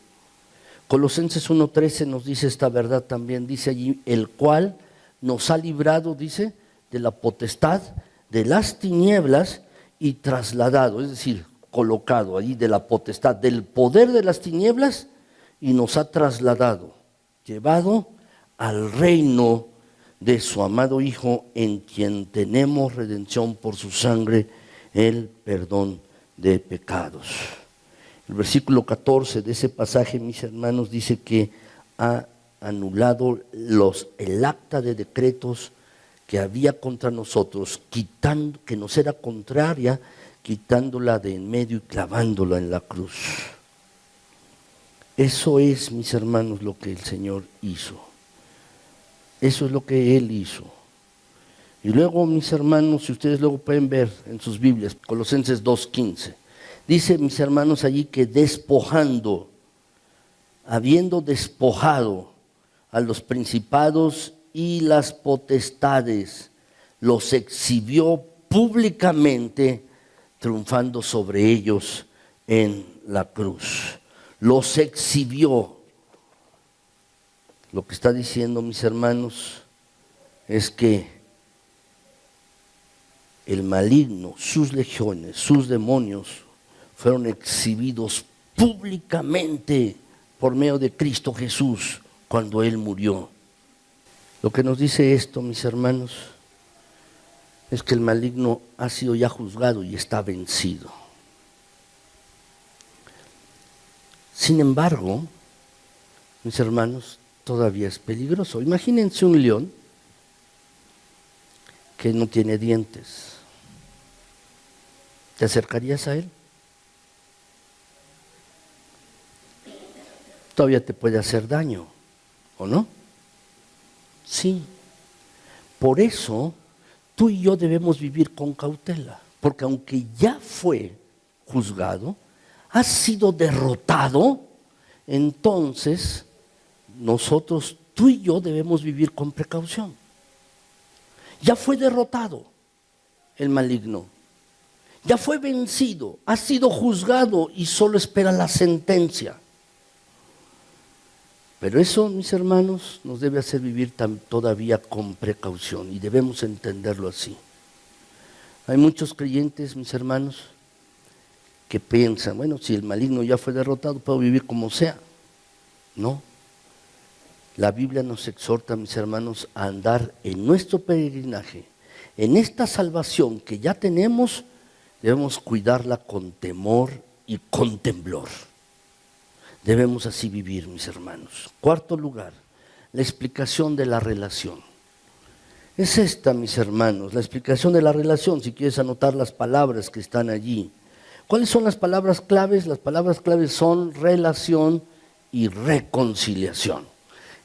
Colosenses 1:13 nos dice esta verdad también, dice allí, el cual nos ha librado, dice, de la potestad de las tinieblas y trasladado, es decir, colocado allí de la potestad, del poder de las tinieblas y nos ha trasladado, llevado al reino de su amado Hijo, en quien tenemos redención por su sangre, el perdón de pecados. El versículo 14 de ese pasaje, mis hermanos, dice que ha anulado el acta de decretos que había contra nosotros, quitando, que nos era contraria, quitándola de en medio y clavándola en la cruz. Eso es, mis hermanos, lo que el Señor hizo. Eso es lo que Él hizo. Y luego, mis hermanos, si ustedes luego pueden ver en sus Biblias, Colosenses 2:15, Dice, mis hermanos, allí que despojando, habiendo despojado a los principados y las potestades, los exhibió públicamente, triunfando sobre ellos en la cruz. Los exhibió. Lo que está diciendo, mis hermanos, es que el maligno, sus legiones, sus demonios, fueron exhibidos públicamente por medio de Cristo Jesús cuando Él murió. Lo que nos dice esto, mis hermanos, es que el maligno ha sido ya juzgado y está vencido. Sin embargo, mis hermanos, todavía es peligroso. Imagínense un león que no tiene dientes. ¿Te acercarías a él? Todavía te puede hacer daño, ¿o no? Sí. Por eso, tú y yo debemos vivir con cautela, porque aunque ya fue juzgado, ha sido derrotado, entonces nosotros, tú y yo debemos vivir con precaución. Ya fue derrotado el maligno, ya fue vencido, ha sido juzgado y solo espera la sentencia. Pero eso, mis hermanos, nos debe hacer vivir todavía con precaución y debemos entenderlo así. Hay muchos creyentes, mis hermanos, que piensan, bueno, si el maligno ya fue derrotado, puedo vivir como sea. No. La Biblia nos exhorta, mis hermanos, a andar en nuestro peregrinaje, en esta salvación que ya tenemos, debemos cuidarla con temor y con temblor. Debemos así vivir, mis hermanos. Cuarto lugar, la explicación de la relación. Es esta, mis hermanos, la explicación de la relación, si quieres anotar las palabras que están allí. ¿Cuáles son las palabras claves? Las palabras claves son relación y reconciliación.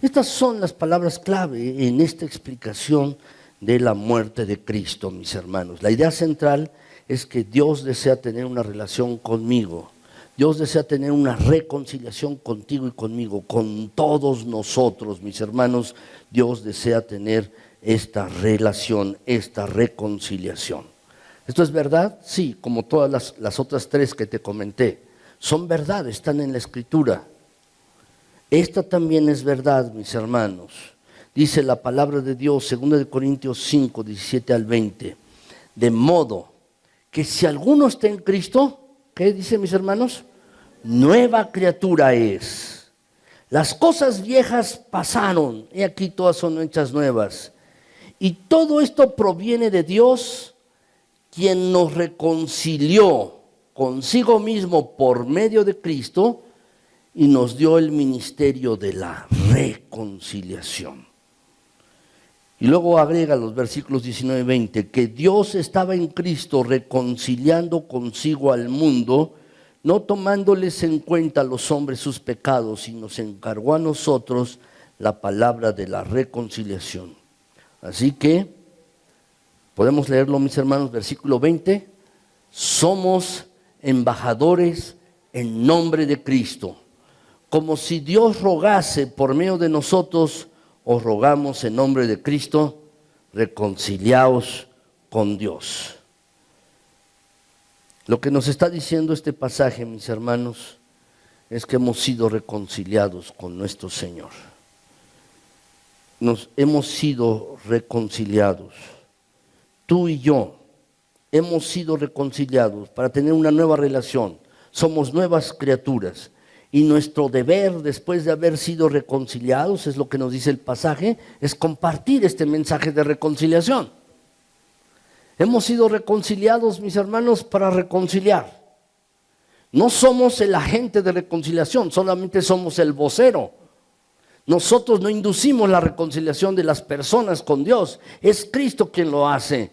Estas son las palabras clave en esta explicación de la muerte de Cristo, mis hermanos. La idea central es que Dios desea tener una relación conmigo. Dios desea tener una reconciliación contigo y conmigo, con todos nosotros, mis hermanos. Dios desea tener esta relación, esta reconciliación. ¿Esto es verdad? Sí, como todas las otras tres que te comenté. Son verdad, están en la Escritura. Esta también es verdad, mis hermanos. Dice la palabra de Dios, 2 Corintios 5, 17 al 20. De modo que si alguno está en Cristo, ¿qué dice, mis hermanos? Nueva criatura es. Las cosas viejas pasaron, y aquí todas son hechas nuevas. Y todo esto proviene de Dios, quien nos reconcilió consigo mismo por medio de Cristo y nos dio el ministerio de la reconciliación. Y luego agrega los versículos 19 y 20, que Dios estaba en Cristo reconciliando consigo al mundo, no tomándoles en cuenta a los hombres sus pecados, y nos encargó a nosotros la palabra de la reconciliación. Así que, podemos leerlo, mis hermanos, versículo 20, somos embajadores en nombre de Cristo. Como si Dios rogase por medio de nosotros, os rogamos en nombre de Cristo, reconciliaos con Dios. Lo que nos está diciendo este pasaje, mis hermanos, es que hemos sido reconciliados con nuestro Señor. Nos hemos sido reconciliados. Tú y yo hemos sido reconciliados para tener una nueva relación. Somos nuevas criaturas. Y nuestro deber, después de haber sido reconciliados, es lo que nos dice el pasaje, es compartir este mensaje de reconciliación. Hemos sido reconciliados, mis hermanos, para reconciliar. No somos el agente de reconciliación, solamente somos el vocero. Nosotros no inducimos la reconciliación de las personas con Dios, es Cristo quien lo hace.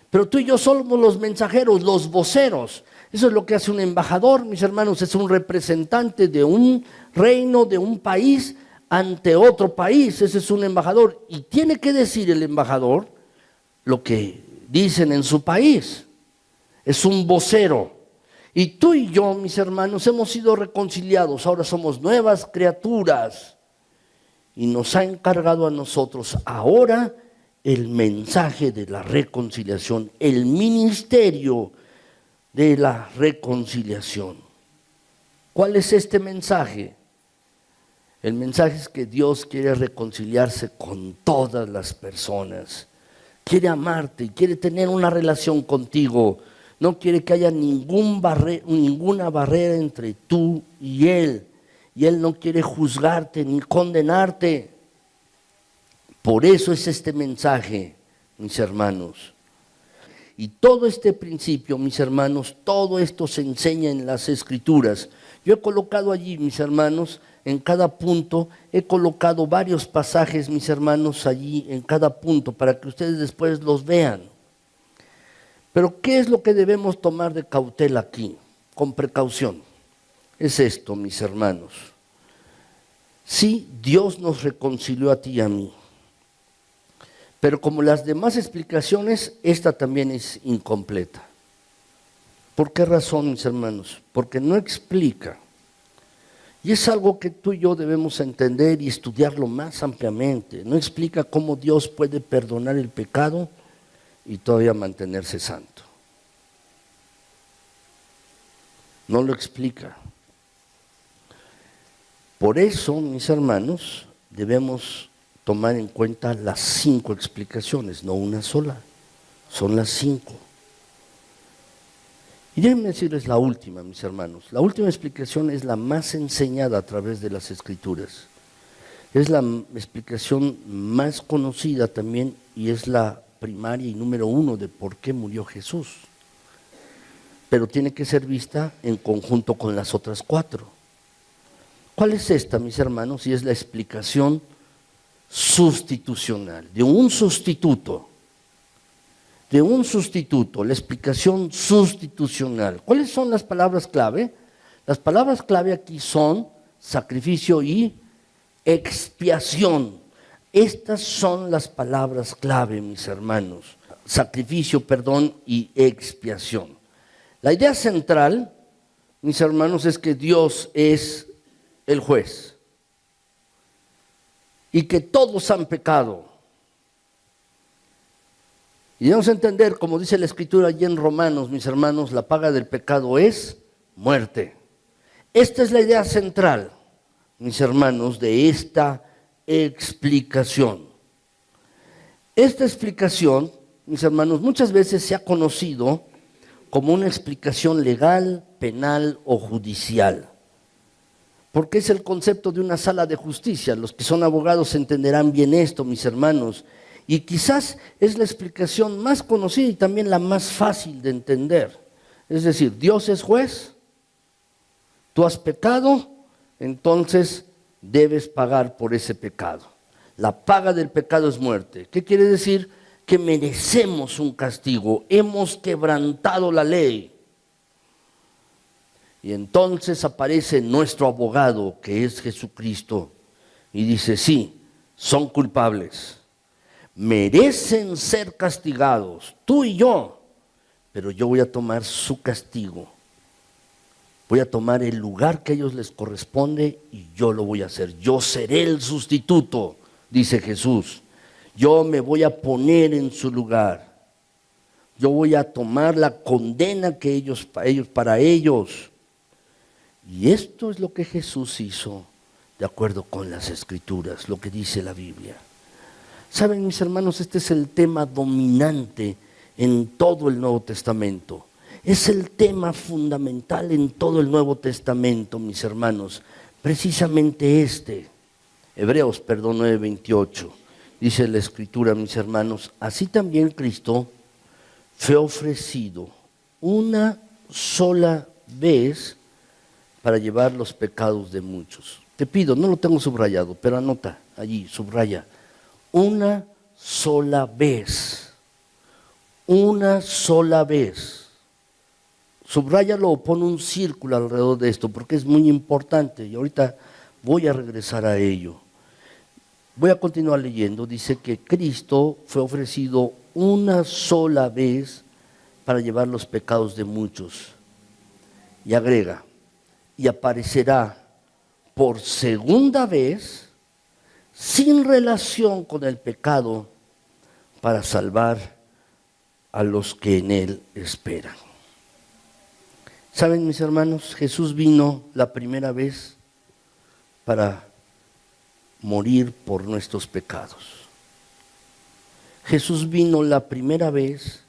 Pero tú y yo somos los mensajeros, los voceros. Eso es lo que hace un embajador, mis hermanos, es un representante de un reino, de un país, ante otro país. Ese es un embajador. Y tiene que decir el embajador lo que dicen en su país. Es un vocero. Y tú y yo, mis hermanos, hemos sido reconciliados, ahora somos nuevas criaturas. Y nos ha encargado a nosotros ahora el mensaje de la reconciliación, el ministerio de la reconciliación. ¿Cuál es este mensaje? El mensaje es que Dios quiere reconciliarse con todas las personas. Quiere amarte y quiere tener una relación contigo. No quiere que haya ninguna barrera entre tú y Él. Y Él no quiere juzgarte ni condenarte. Por eso es este mensaje, mis hermanos. Y todo este principio, mis hermanos, todo esto se enseña en las Escrituras. Yo he colocado allí, mis hermanos, en cada punto, he colocado varios pasajes, mis hermanos, allí en cada punto, para que ustedes después los vean. Pero ¿qué es lo que debemos tomar de cautela aquí, con precaución? Es esto, mis hermanos. Sí, Dios nos reconcilió a ti y a mí. Pero como las demás explicaciones, esta también es incompleta. ¿Por qué razón, mis hermanos? Porque no explica. Y es algo que tú y yo debemos entender y estudiarlo más ampliamente. No explica cómo Dios puede perdonar el pecado y todavía mantenerse santo. No lo explica. Por eso, mis hermanos, debemos tomar en cuenta las 5 explicaciones, no una sola, son las 5. Y déjenme decirles la última, mis hermanos. La última explicación es la más enseñada a través de las Escrituras. Es la explicación más conocida también y es la primaria y número 1 de por qué murió Jesús. Pero tiene que ser vista en conjunto con las otras 4. ¿Cuál es esta, mis hermanos? Y es la explicación sustitucional, de un sustituto. La explicación sustitucional. ¿Cuáles son las palabras clave? Las palabras clave aquí son sacrificio y expiación. Estas son las palabras clave, mis hermanos. Sacrificio, perdón, y expiación. La idea central, mis hermanos, es que Dios es el juez y que todos han pecado. Y debemos entender, como dice la Escritura allí en Romanos, mis hermanos, la paga del pecado es muerte. Esta es la idea central, mis hermanos, de esta explicación. Esta explicación, mis hermanos, muchas veces se ha conocido como una explicación legal, penal o judicial. Porque es el concepto de una sala de justicia. Los que son abogados entenderán bien esto, mis hermanos. Y quizás es la explicación más conocida y también la más fácil de entender. Es decir, Dios es juez, tú has pecado, entonces debes pagar por ese pecado. La paga del pecado es muerte. ¿Qué quiere decir? Que merecemos un castigo, hemos quebrantado la ley. Y entonces aparece nuestro abogado, que es Jesucristo, y dice, sí, son culpables. Merecen ser castigados, tú y yo, pero yo voy a tomar su castigo. Voy a tomar el lugar que a ellos les corresponde y yo lo voy a hacer. Yo seré el sustituto, dice Jesús. Yo me voy a poner en su lugar. Yo voy a tomar la condena que para ellos. Y esto es lo que Jesús hizo de acuerdo con las Escrituras, lo que dice la Biblia. Saben, mis hermanos, este es el tema dominante en todo el Nuevo Testamento. Es el tema fundamental en todo el Nuevo Testamento, mis hermanos. Precisamente este. Hebreos 9:28. Dice la Escritura, mis hermanos, así también Cristo fue ofrecido una sola vez para llevar los pecados de muchos. Te pido, no lo tengo subrayado, pero anota allí, subraya. Una sola vez. Una sola vez. Subráyalo o pon un círculo alrededor de esto, porque es muy importante y ahorita voy a regresar a ello. Voy a continuar leyendo. Dice que Cristo fue ofrecido una sola vez para llevar los pecados de muchos. Y agrega, y aparecerá por segunda vez sin relación con el pecado para salvar a los que en él esperan. ¿Saben, mis hermanos? Jesús vino la primera vez para morir por nuestros pecados. Jesús vino la primera vez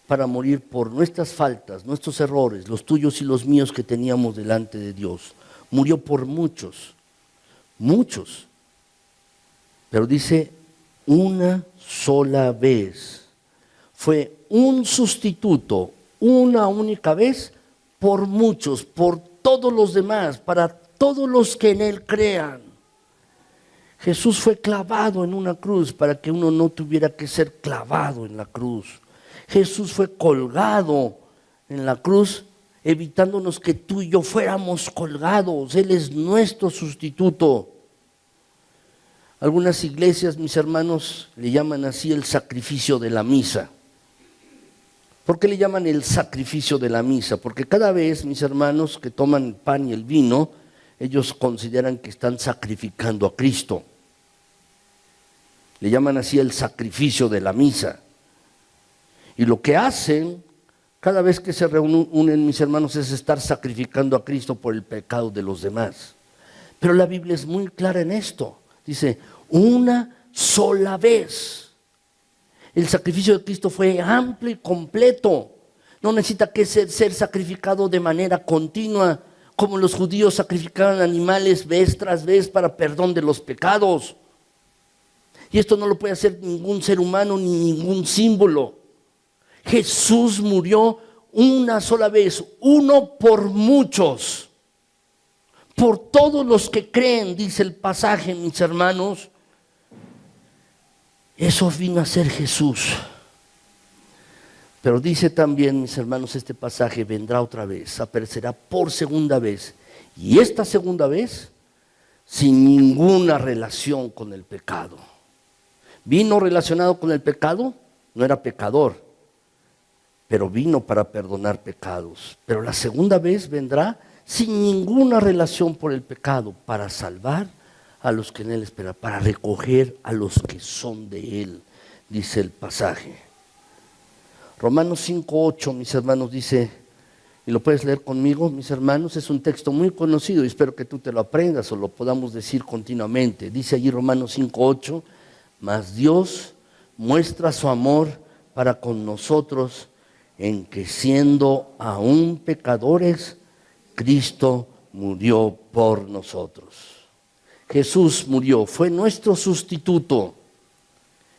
para morir por nuestras faltas, nuestros errores, los tuyos y los míos que teníamos delante de Dios. Murió por muchos, muchos. Pero dice, una sola vez. Fue un sustituto, una única vez, por muchos, por todos los demás, para todos los que en él crean. Jesús fue clavado en una cruz para que uno no tuviera que ser clavado en la cruz. Jesús fue colgado en la cruz, evitándonos que tú y yo fuéramos colgados. Él es nuestro sustituto. Algunas iglesias, mis hermanos, le llaman así el sacrificio de la misa. ¿Por qué le llaman el sacrificio de la misa? Porque cada vez, mis hermanos, que toman el pan y el vino, ellos consideran que están sacrificando a Cristo. Le llaman así el sacrificio de la misa. Y lo que hacen cada vez que se reúnen, mis hermanos, es estar sacrificando a Cristo por el pecado de los demás. Pero la Biblia es muy clara en esto. Dice, una sola vez. El sacrificio de Cristo fue amplio y completo. No necesita que ser sacrificado de manera continua, como los judíos sacrificaban animales vez tras vez para perdón de los pecados. Y esto no lo puede hacer ningún ser humano ni ningún símbolo. Jesús murió una sola vez, uno por muchos, por todos los que creen, dice el pasaje, mis hermanos. Eso vino a ser Jesús. Pero dice también, mis hermanos, este pasaje vendrá otra vez, aparecerá por segunda vez. Y esta segunda vez, sin ninguna relación con el pecado. ¿Vino relacionado con el pecado? No era pecador, pero vino para perdonar pecados. Pero la segunda vez vendrá sin ninguna relación por el pecado, para salvar a los que en él esperan, para recoger a los que son de él, dice el pasaje. Romanos 5:8, mis hermanos, dice, y lo puedes leer conmigo, mis hermanos, es un texto muy conocido y espero que tú te lo aprendas o lo podamos decir continuamente. Dice allí Romanos 5:8, mas Dios muestra su amor para con nosotros en que siendo aún pecadores, Cristo murió por nosotros. Jesús murió, fue nuestro sustituto.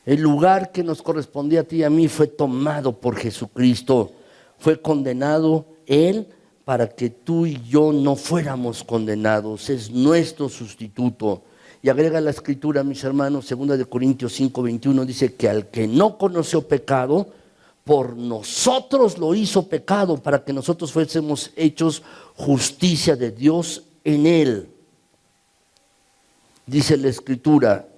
El lugar que nos correspondía a ti y a mí fue tomado por Jesucristo. Fue condenado Él para que tú y yo no fuéramos condenados. Es nuestro sustituto. Y agrega la escritura, mis hermanos, 2 Corintios 5:21, dice que al que no conoció pecado, por nosotros lo hizo pecado, para que nosotros fuésemos hechos justicia de Dios en él. Dice la escritura,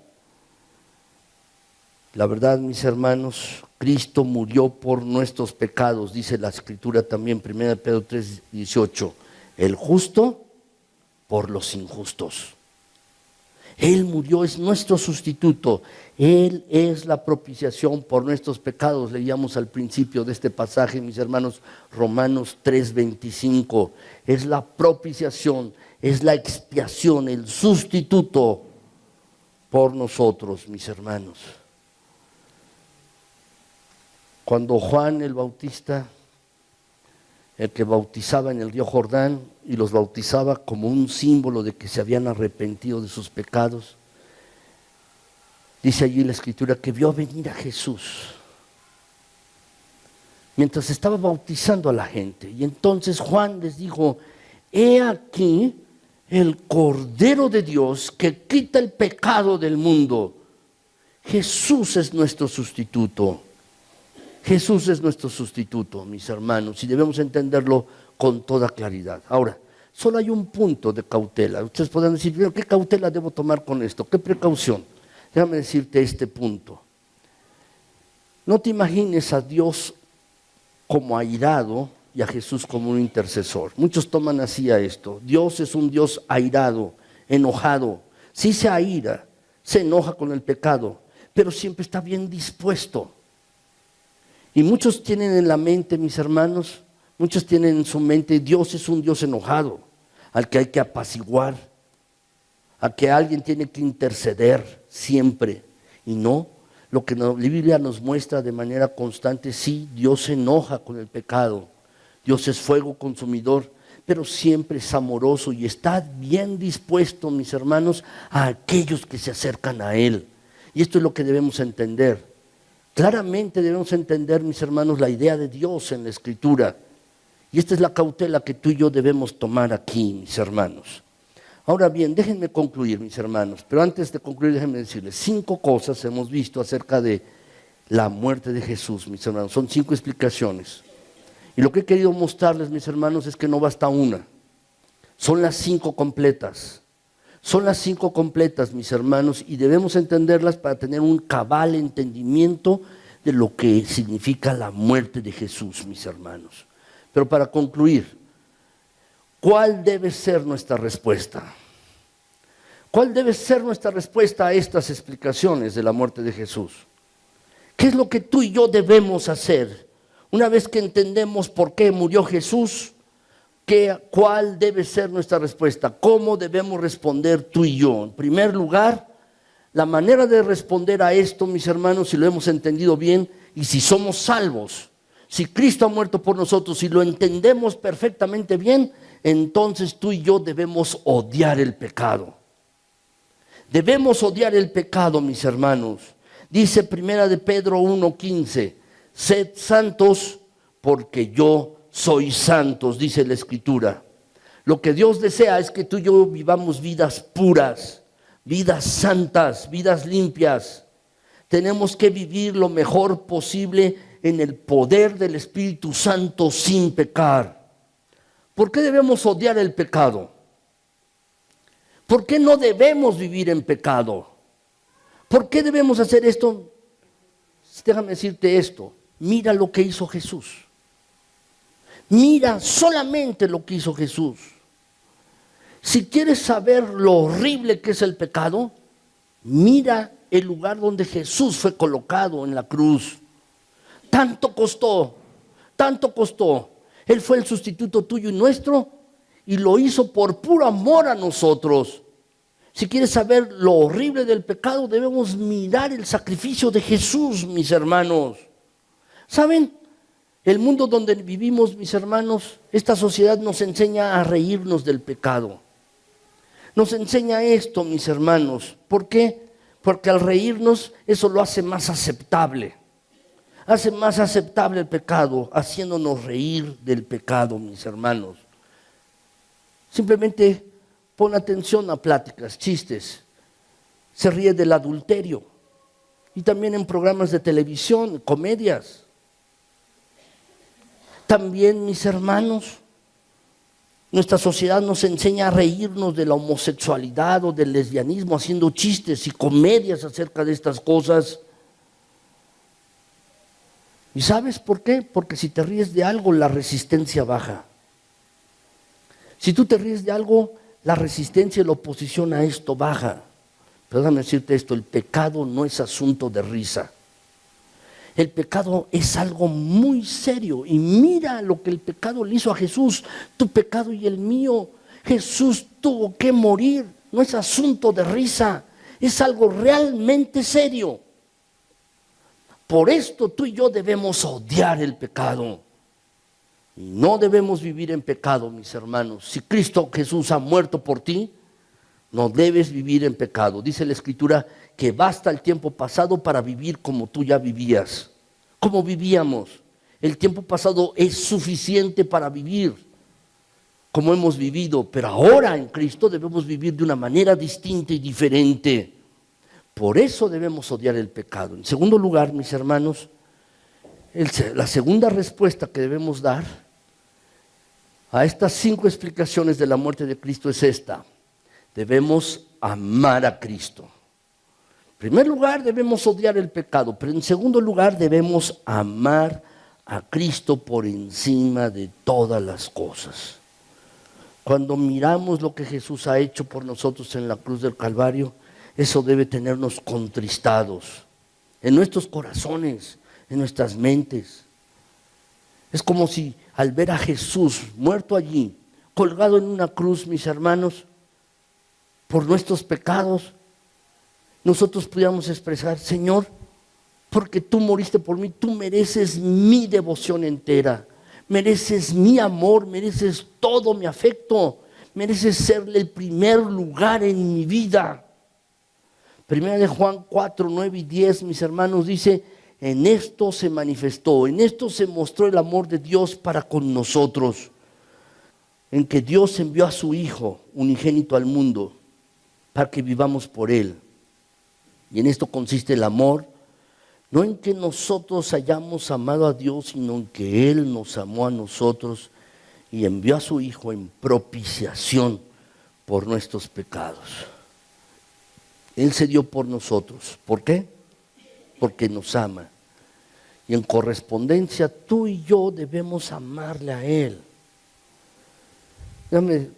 la verdad, mis hermanos, Cristo murió por nuestros pecados, dice la escritura también, 1 Pedro 3:18, el justo por los injustos. Él murió, es nuestro sustituto. Él es la propiciación por nuestros pecados. Leíamos al principio de este pasaje, mis hermanos, Romanos 3:25. Es la propiciación, es la expiación, el sustituto por nosotros, mis hermanos. Cuando Juan el Bautista, el que bautizaba en el río Jordán y los bautizaba como un símbolo de que se habían arrepentido de sus pecados, dice allí la escritura que vio venir a Jesús mientras estaba bautizando a la gente. Y entonces Juan les dijo, he aquí el Cordero de Dios que quita el pecado del mundo. Jesús es nuestro sustituto. Jesús es nuestro sustituto, mis hermanos, y debemos entenderlo con toda claridad. Ahora, solo hay un punto de cautela. Ustedes podrán decir, ¿qué cautela debo tomar con esto? ¿Qué precaución? Déjame decirte este punto. No te imagines a Dios como airado y a Jesús como un intercesor. Muchos toman así a esto. Dios es un Dios airado, enojado. Sí se aira, se enoja con el pecado, pero siempre está bien dispuesto. Y muchos tienen en la mente, mis hermanos, muchos tienen en su mente, Dios es un Dios enojado, al que hay que apaciguar, a que alguien tiene que interceder siempre. Y no, lo que la Biblia nos muestra de manera constante, sí, Dios se enoja con el pecado, Dios es fuego consumidor, pero siempre es amoroso y está bien dispuesto, mis hermanos, a aquellos que se acercan a Él. Y esto es lo que debemos entender. Claramente debemos entender, mis hermanos, la idea de Dios en la Escritura. Y esta es la cautela que tú y yo debemos tomar aquí, mis hermanos. Ahora bien, déjenme concluir, mis hermanos, pero antes de concluir déjenme decirles 5 cosas hemos visto acerca de la muerte de Jesús, mis hermanos. Son 5 explicaciones. Y lo que he querido mostrarles, mis hermanos, es que no basta una. Son las 5 completas. Son las 5 completas, mis hermanos, y debemos entenderlas para tener un cabal entendimiento de lo que significa la muerte de Jesús, mis hermanos. Pero para concluir, ¿cuál debe ser nuestra respuesta? ¿Cuál debe ser nuestra respuesta a estas explicaciones de la muerte de Jesús? ¿Qué es lo que tú y yo debemos hacer? Una vez que entendemos por qué murió Jesús, ¿cuál debe ser nuestra respuesta? ¿Cómo debemos responder tú y yo? En primer lugar, la manera de responder a esto, mis hermanos, si lo hemos entendido bien y si somos salvos, si Cristo ha muerto por nosotros y lo entendemos perfectamente bien, entonces tú y yo debemos odiar el pecado. Debemos odiar el pecado, mis hermanos. Dice 1 de Pedro 1:15, sed santos porque yo soy santos, dice la Escritura. Lo que Dios desea es que tú y yo vivamos vidas puras, vidas santas, vidas limpias. Tenemos que vivir lo mejor posible en el poder del Espíritu Santo sin pecar. ¿Por qué debemos odiar el pecado? ¿Por qué no debemos vivir en pecado? ¿Por qué debemos hacer esto? Déjame decirte esto. Mira lo que hizo Jesús. Mira solamente lo que hizo Jesús. Si quieres saber lo horrible que es el pecado, mira el lugar donde Jesús fue colocado en la cruz. Tanto costó, tanto costó. Él fue el sustituto tuyo y nuestro y lo hizo por puro amor a nosotros. Si quieres saber lo horrible del pecado, debemos mirar el sacrificio de Jesús, mis hermanos. ¿Saben? El mundo donde vivimos, mis hermanos, esta sociedad nos enseña a reírnos del pecado. Nos enseña esto, mis hermanos. ¿Por qué? Porque al reírnos eso lo hace más aceptable. Hace más aceptable el pecado, haciéndonos reír del pecado, mis hermanos. Simplemente pon atención a pláticas, chistes. Se ríe del adulterio. Y también en programas de televisión, comedias. También, mis hermanos, nuestra sociedad nos enseña a reírnos de la homosexualidad o del lesbianismo, haciendo chistes y comedias acerca de estas cosas. ¿Y sabes por qué? Porque si te ríes de algo, la resistencia baja. Si tú te ríes de algo, la resistencia y la oposición a esto baja. Pero déjame decirte esto, el pecado no es asunto de risa. El pecado es algo muy serio. Y mira lo que el pecado le hizo a Jesús. Tu pecado y el mío. Jesús tuvo que morir. No es asunto de risa. Es algo realmente serio. Por esto tú y yo debemos odiar el pecado. Y no debemos vivir en pecado, mis hermanos. Si Cristo Jesús ha muerto por ti, no debes vivir en pecado. Dice la Escritura que basta el tiempo pasado para vivir como tú ya vivías. Como vivíamos. El tiempo pasado es suficiente para vivir como hemos vivido. Pero ahora en Cristo debemos vivir de una manera distinta y diferente. Por eso debemos odiar el pecado. En segundo lugar, mis hermanos, la segunda respuesta que debemos dar a estas 5 explicaciones de la muerte de Cristo es esta. Debemos amar a Cristo. En primer lugar, debemos odiar el pecado, pero en segundo lugar, debemos amar a Cristo por encima de todas las cosas. Cuando miramos lo que Jesús ha hecho por nosotros en la cruz del Calvario, eso debe tenernos contristados en nuestros corazones, en nuestras mentes. Es como si al ver a Jesús muerto allí, colgado en una cruz, mis hermanos, por nuestros pecados, nosotros pudiéramos expresar: Señor, porque tú moriste por mí, tú mereces mi devoción entera, mereces mi amor, mereces todo mi afecto, mereces serle el primer lugar en mi vida. Primera de Juan 4, 9 y 10, mis hermanos, dice: en esto se manifestó, en esto se mostró el amor de Dios para con nosotros, en que Dios envió a su Hijo unigénito al mundo para que vivamos por Él. Y en esto consiste el amor, no en que nosotros hayamos amado a Dios, sino en que Él nos amó a nosotros y envió a su Hijo en propiciación por nuestros pecados. Él se dio por nosotros. ¿Por qué? Porque nos ama. Y en correspondencia tú y yo debemos amarle a Él. Déjame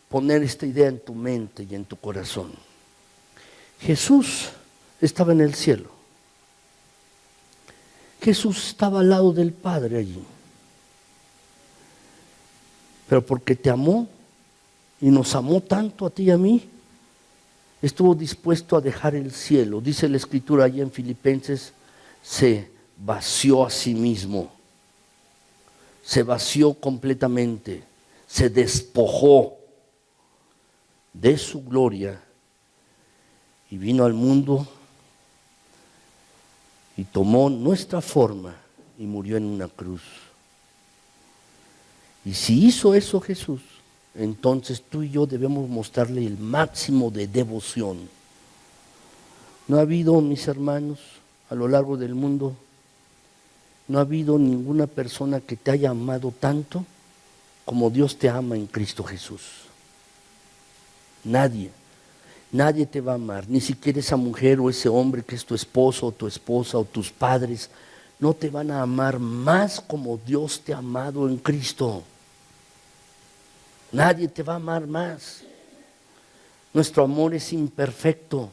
poner esta idea en tu mente y en tu corazón. Jesús estaba en el cielo. Jesús estaba al lado del Padre allí. Pero porque te amó y nos amó tanto a ti y a mí, estuvo dispuesto a dejar el cielo. Dice la Escritura allí en Filipenses: se vació a sí mismo, se vació completamente, se despojó de su gloria y vino al mundo y tomó nuestra forma y murió en una cruz. Y si hizo eso Jesús, entonces tú y yo debemos mostrarle el máximo de devoción. No ha habido, mis hermanos, a lo largo del mundo, no ha habido ninguna persona que te haya amado tanto como Dios te ama en Cristo Jesús. Nadie te va a amar, ni siquiera esa mujer o ese hombre que es tu esposo o tu esposa o tus padres, no te van a amar más como Dios te ha amado en Cristo. Nadie te va a amar más. Nuestro amor es imperfecto.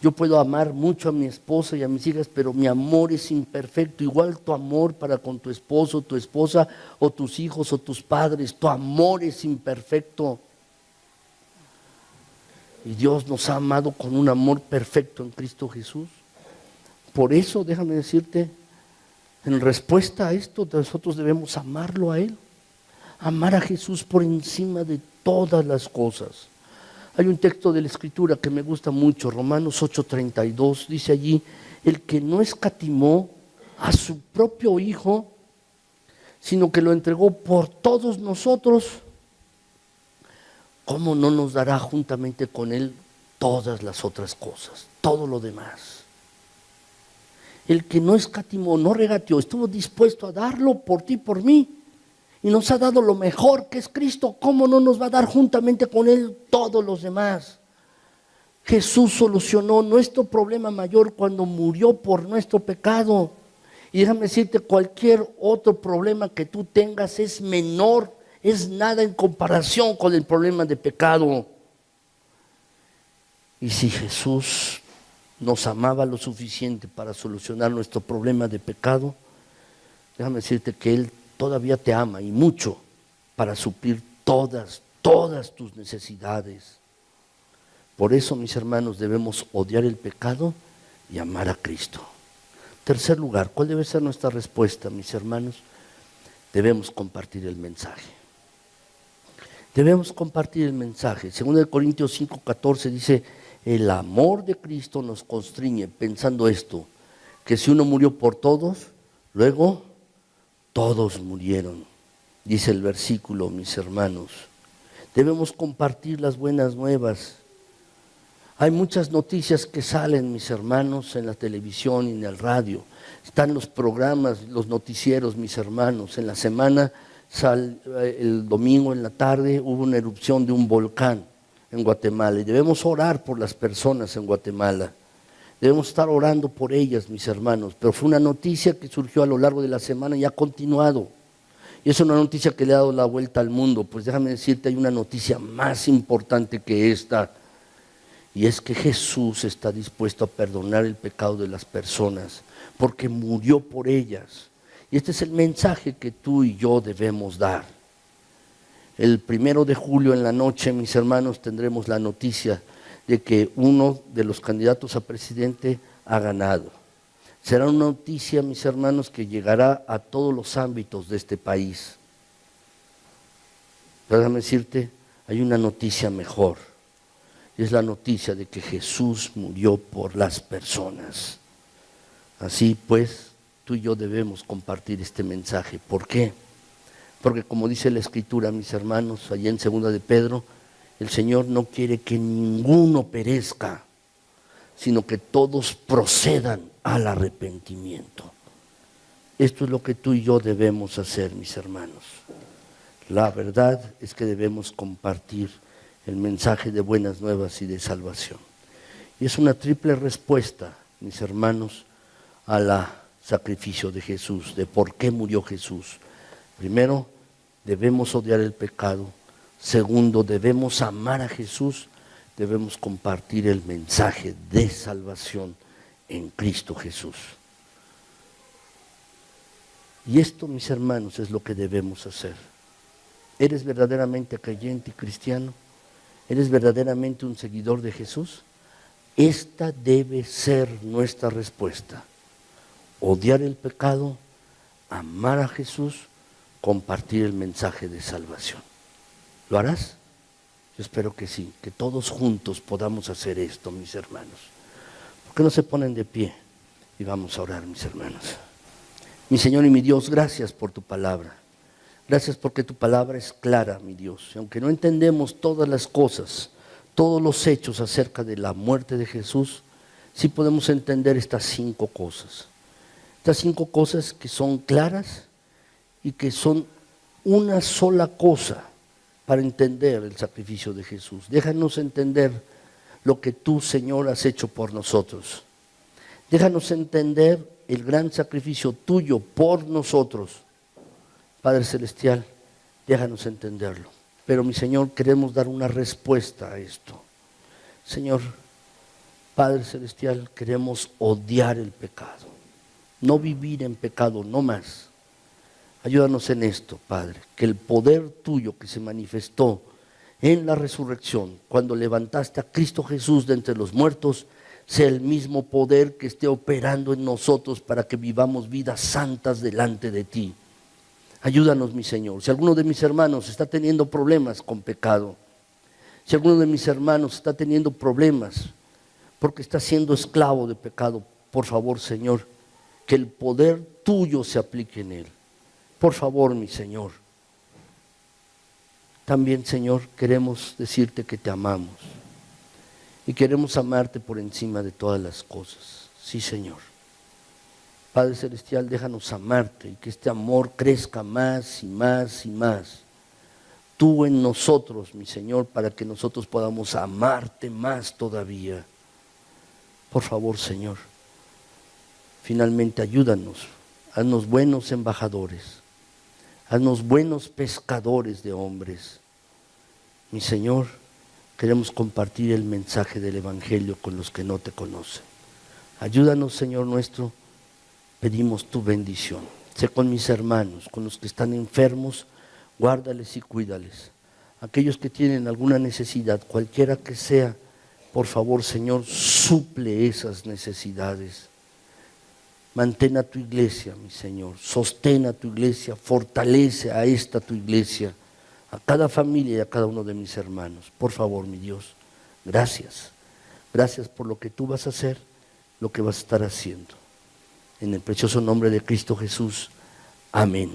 Yo puedo amar mucho a mi esposa y a mis hijas, pero mi amor es imperfecto. Igual tu amor para con tu esposo, tu esposa, o tus hijos o tus padres, tu amor es imperfecto. Y Dios nos ha amado con un amor perfecto en Cristo Jesús. Por eso, déjame decirte, en respuesta a esto, nosotros debemos amarlo a Él. Amar a Jesús por encima de todas las cosas. Hay un texto de la Escritura que me gusta mucho, Romanos 8:32, dice allí: el que no escatimó a su propio Hijo, sino que lo entregó por todos nosotros, ¿cómo no nos dará juntamente con Él todas las otras cosas, todo lo demás? El que no escatimó, no regateó, estuvo dispuesto a darlo por ti y por mí. Y nos ha dado lo mejor que es Cristo. ¿Cómo no nos va a dar juntamente con Él todos los demás? Jesús solucionó nuestro problema mayor cuando murió por nuestro pecado. Y déjame decirte, cualquier otro problema que tú tengas es menor, es nada en comparación con el problema de pecado. Y si Jesús nos amaba lo suficiente para solucionar nuestro problema de pecado, déjame decirte que Él todavía te ama y mucho para suplir todas tus necesidades. Por eso, mis hermanos, debemos odiar el pecado y amar a Cristo. Tercer lugar, ¿cuál debe ser nuestra respuesta, mis hermanos? Debemos compartir el mensaje. Debemos compartir el mensaje. 2 Corintios 5:14 dice: el amor de Cristo nos constriñe, pensando esto, que si uno murió por todos, luego todos murieron. Dice el versículo, mis hermanos. Debemos compartir las buenas nuevas. Hay muchas noticias que salen, mis hermanos, en la televisión y en el radio. Están los programas, los noticieros, mis hermanos. En la semana, el domingo en la tarde, hubo una erupción de un volcán en Guatemala. Y debemos orar por las personas en Guatemala. Debemos estar orando por ellas, mis hermanos, pero fue una noticia que surgió a lo largo de la semana y ha continuado. Y es una noticia que le ha dado la vuelta al mundo. Pues déjame decirte, hay una noticia más importante que esta, y es que Jesús está dispuesto a perdonar el pecado de las personas, porque murió por ellas. Y este es el mensaje que tú y yo debemos dar. El 1 de julio en la noche, mis hermanos, tendremos la noticia de que uno de los candidatos a presidente ha ganado. Será una noticia, mis hermanos, que llegará a todos los ámbitos de este país. Pero déjame decirte, hay una noticia mejor. Y es la noticia de que Jesús murió por las personas. Así pues, tú y yo debemos compartir este mensaje. ¿Por qué? Porque como dice la Escritura, mis hermanos, allá en 2 de Pedro, el Señor no quiere que ninguno perezca, sino que todos procedan al arrepentimiento. Esto es lo que tú y yo debemos hacer, mis hermanos. La verdad es que debemos compartir el mensaje de buenas nuevas y de salvación. Y es una triple respuesta, mis hermanos, al sacrificio de Jesús, de por qué murió Jesús. Primero, debemos odiar el pecado. Segundo, debemos amar a Jesús. Debemos compartir el mensaje de salvación en Cristo Jesús. Y esto, mis hermanos, es lo que debemos hacer. ¿Eres verdaderamente creyente y cristiano? ¿Eres verdaderamente un seguidor de Jesús? Esta debe ser nuestra respuesta. Odiar el pecado, amar a Jesús, compartir el mensaje de salvación. ¿Lo harás? Yo espero que sí, que todos juntos podamos hacer esto, mis hermanos. ¿Por qué no se ponen de pie? Y vamos a orar, mis hermanos. Mi Señor y mi Dios, gracias por tu palabra. Gracias porque tu palabra es clara, mi Dios. Y aunque no entendemos todas las cosas, todos los hechos acerca de la muerte de Jesús, sí podemos entender estas 5 cosas. Estas 5 cosas que son claras y que son una sola cosa para entender el sacrificio de Jesús. Déjanos entender lo que tú, Señor, has hecho por nosotros. Déjanos entender el gran sacrificio tuyo por nosotros. Padre Celestial, déjanos entenderlo. Pero, mi Señor, queremos dar una respuesta a esto. Señor, Padre Celestial, queremos odiar el pecado. No vivir en pecado, no más. Ayúdanos en esto, Padre, que el poder tuyo que se manifestó en la resurrección, cuando levantaste a Cristo Jesús de entre los muertos, sea el mismo poder que esté operando en nosotros para que vivamos vidas santas delante de ti. Ayúdanos, mi Señor. Si alguno de mis hermanos está teniendo problemas con pecado, si alguno de mis hermanos está teniendo problemas porque está siendo esclavo de pecado, por favor, Señor, que el poder tuyo se aplique en él. Por favor, mi Señor. También, Señor, queremos decirte que te amamos y queremos amarte por encima de todas las cosas. Sí, Señor. Padre Celestial, déjanos amarte y que este amor crezca más y más y más. Tú en nosotros, mi Señor, para que nosotros podamos amarte más todavía. Por favor, Señor, finalmente ayúdanos, haznos buenos embajadores, haznos buenos pescadores de hombres. Mi Señor, queremos compartir el mensaje del Evangelio con los que no te conocen. Ayúdanos, Señor nuestro. Pedimos tu bendición. Sé con mis hermanos, con los que están enfermos, guárdales y cuídales. Aquellos que tienen alguna necesidad, cualquiera que sea, por favor, Señor, suple esas necesidades. Mantén a tu iglesia, mi Señor. Sostén a tu iglesia, fortalece a esta tu iglesia, a cada familia y a cada uno de mis hermanos. Por favor, mi Dios, gracias. Gracias por lo que tú vas a hacer, lo que vas a estar haciendo. En el precioso nombre de Cristo Jesús. Amén.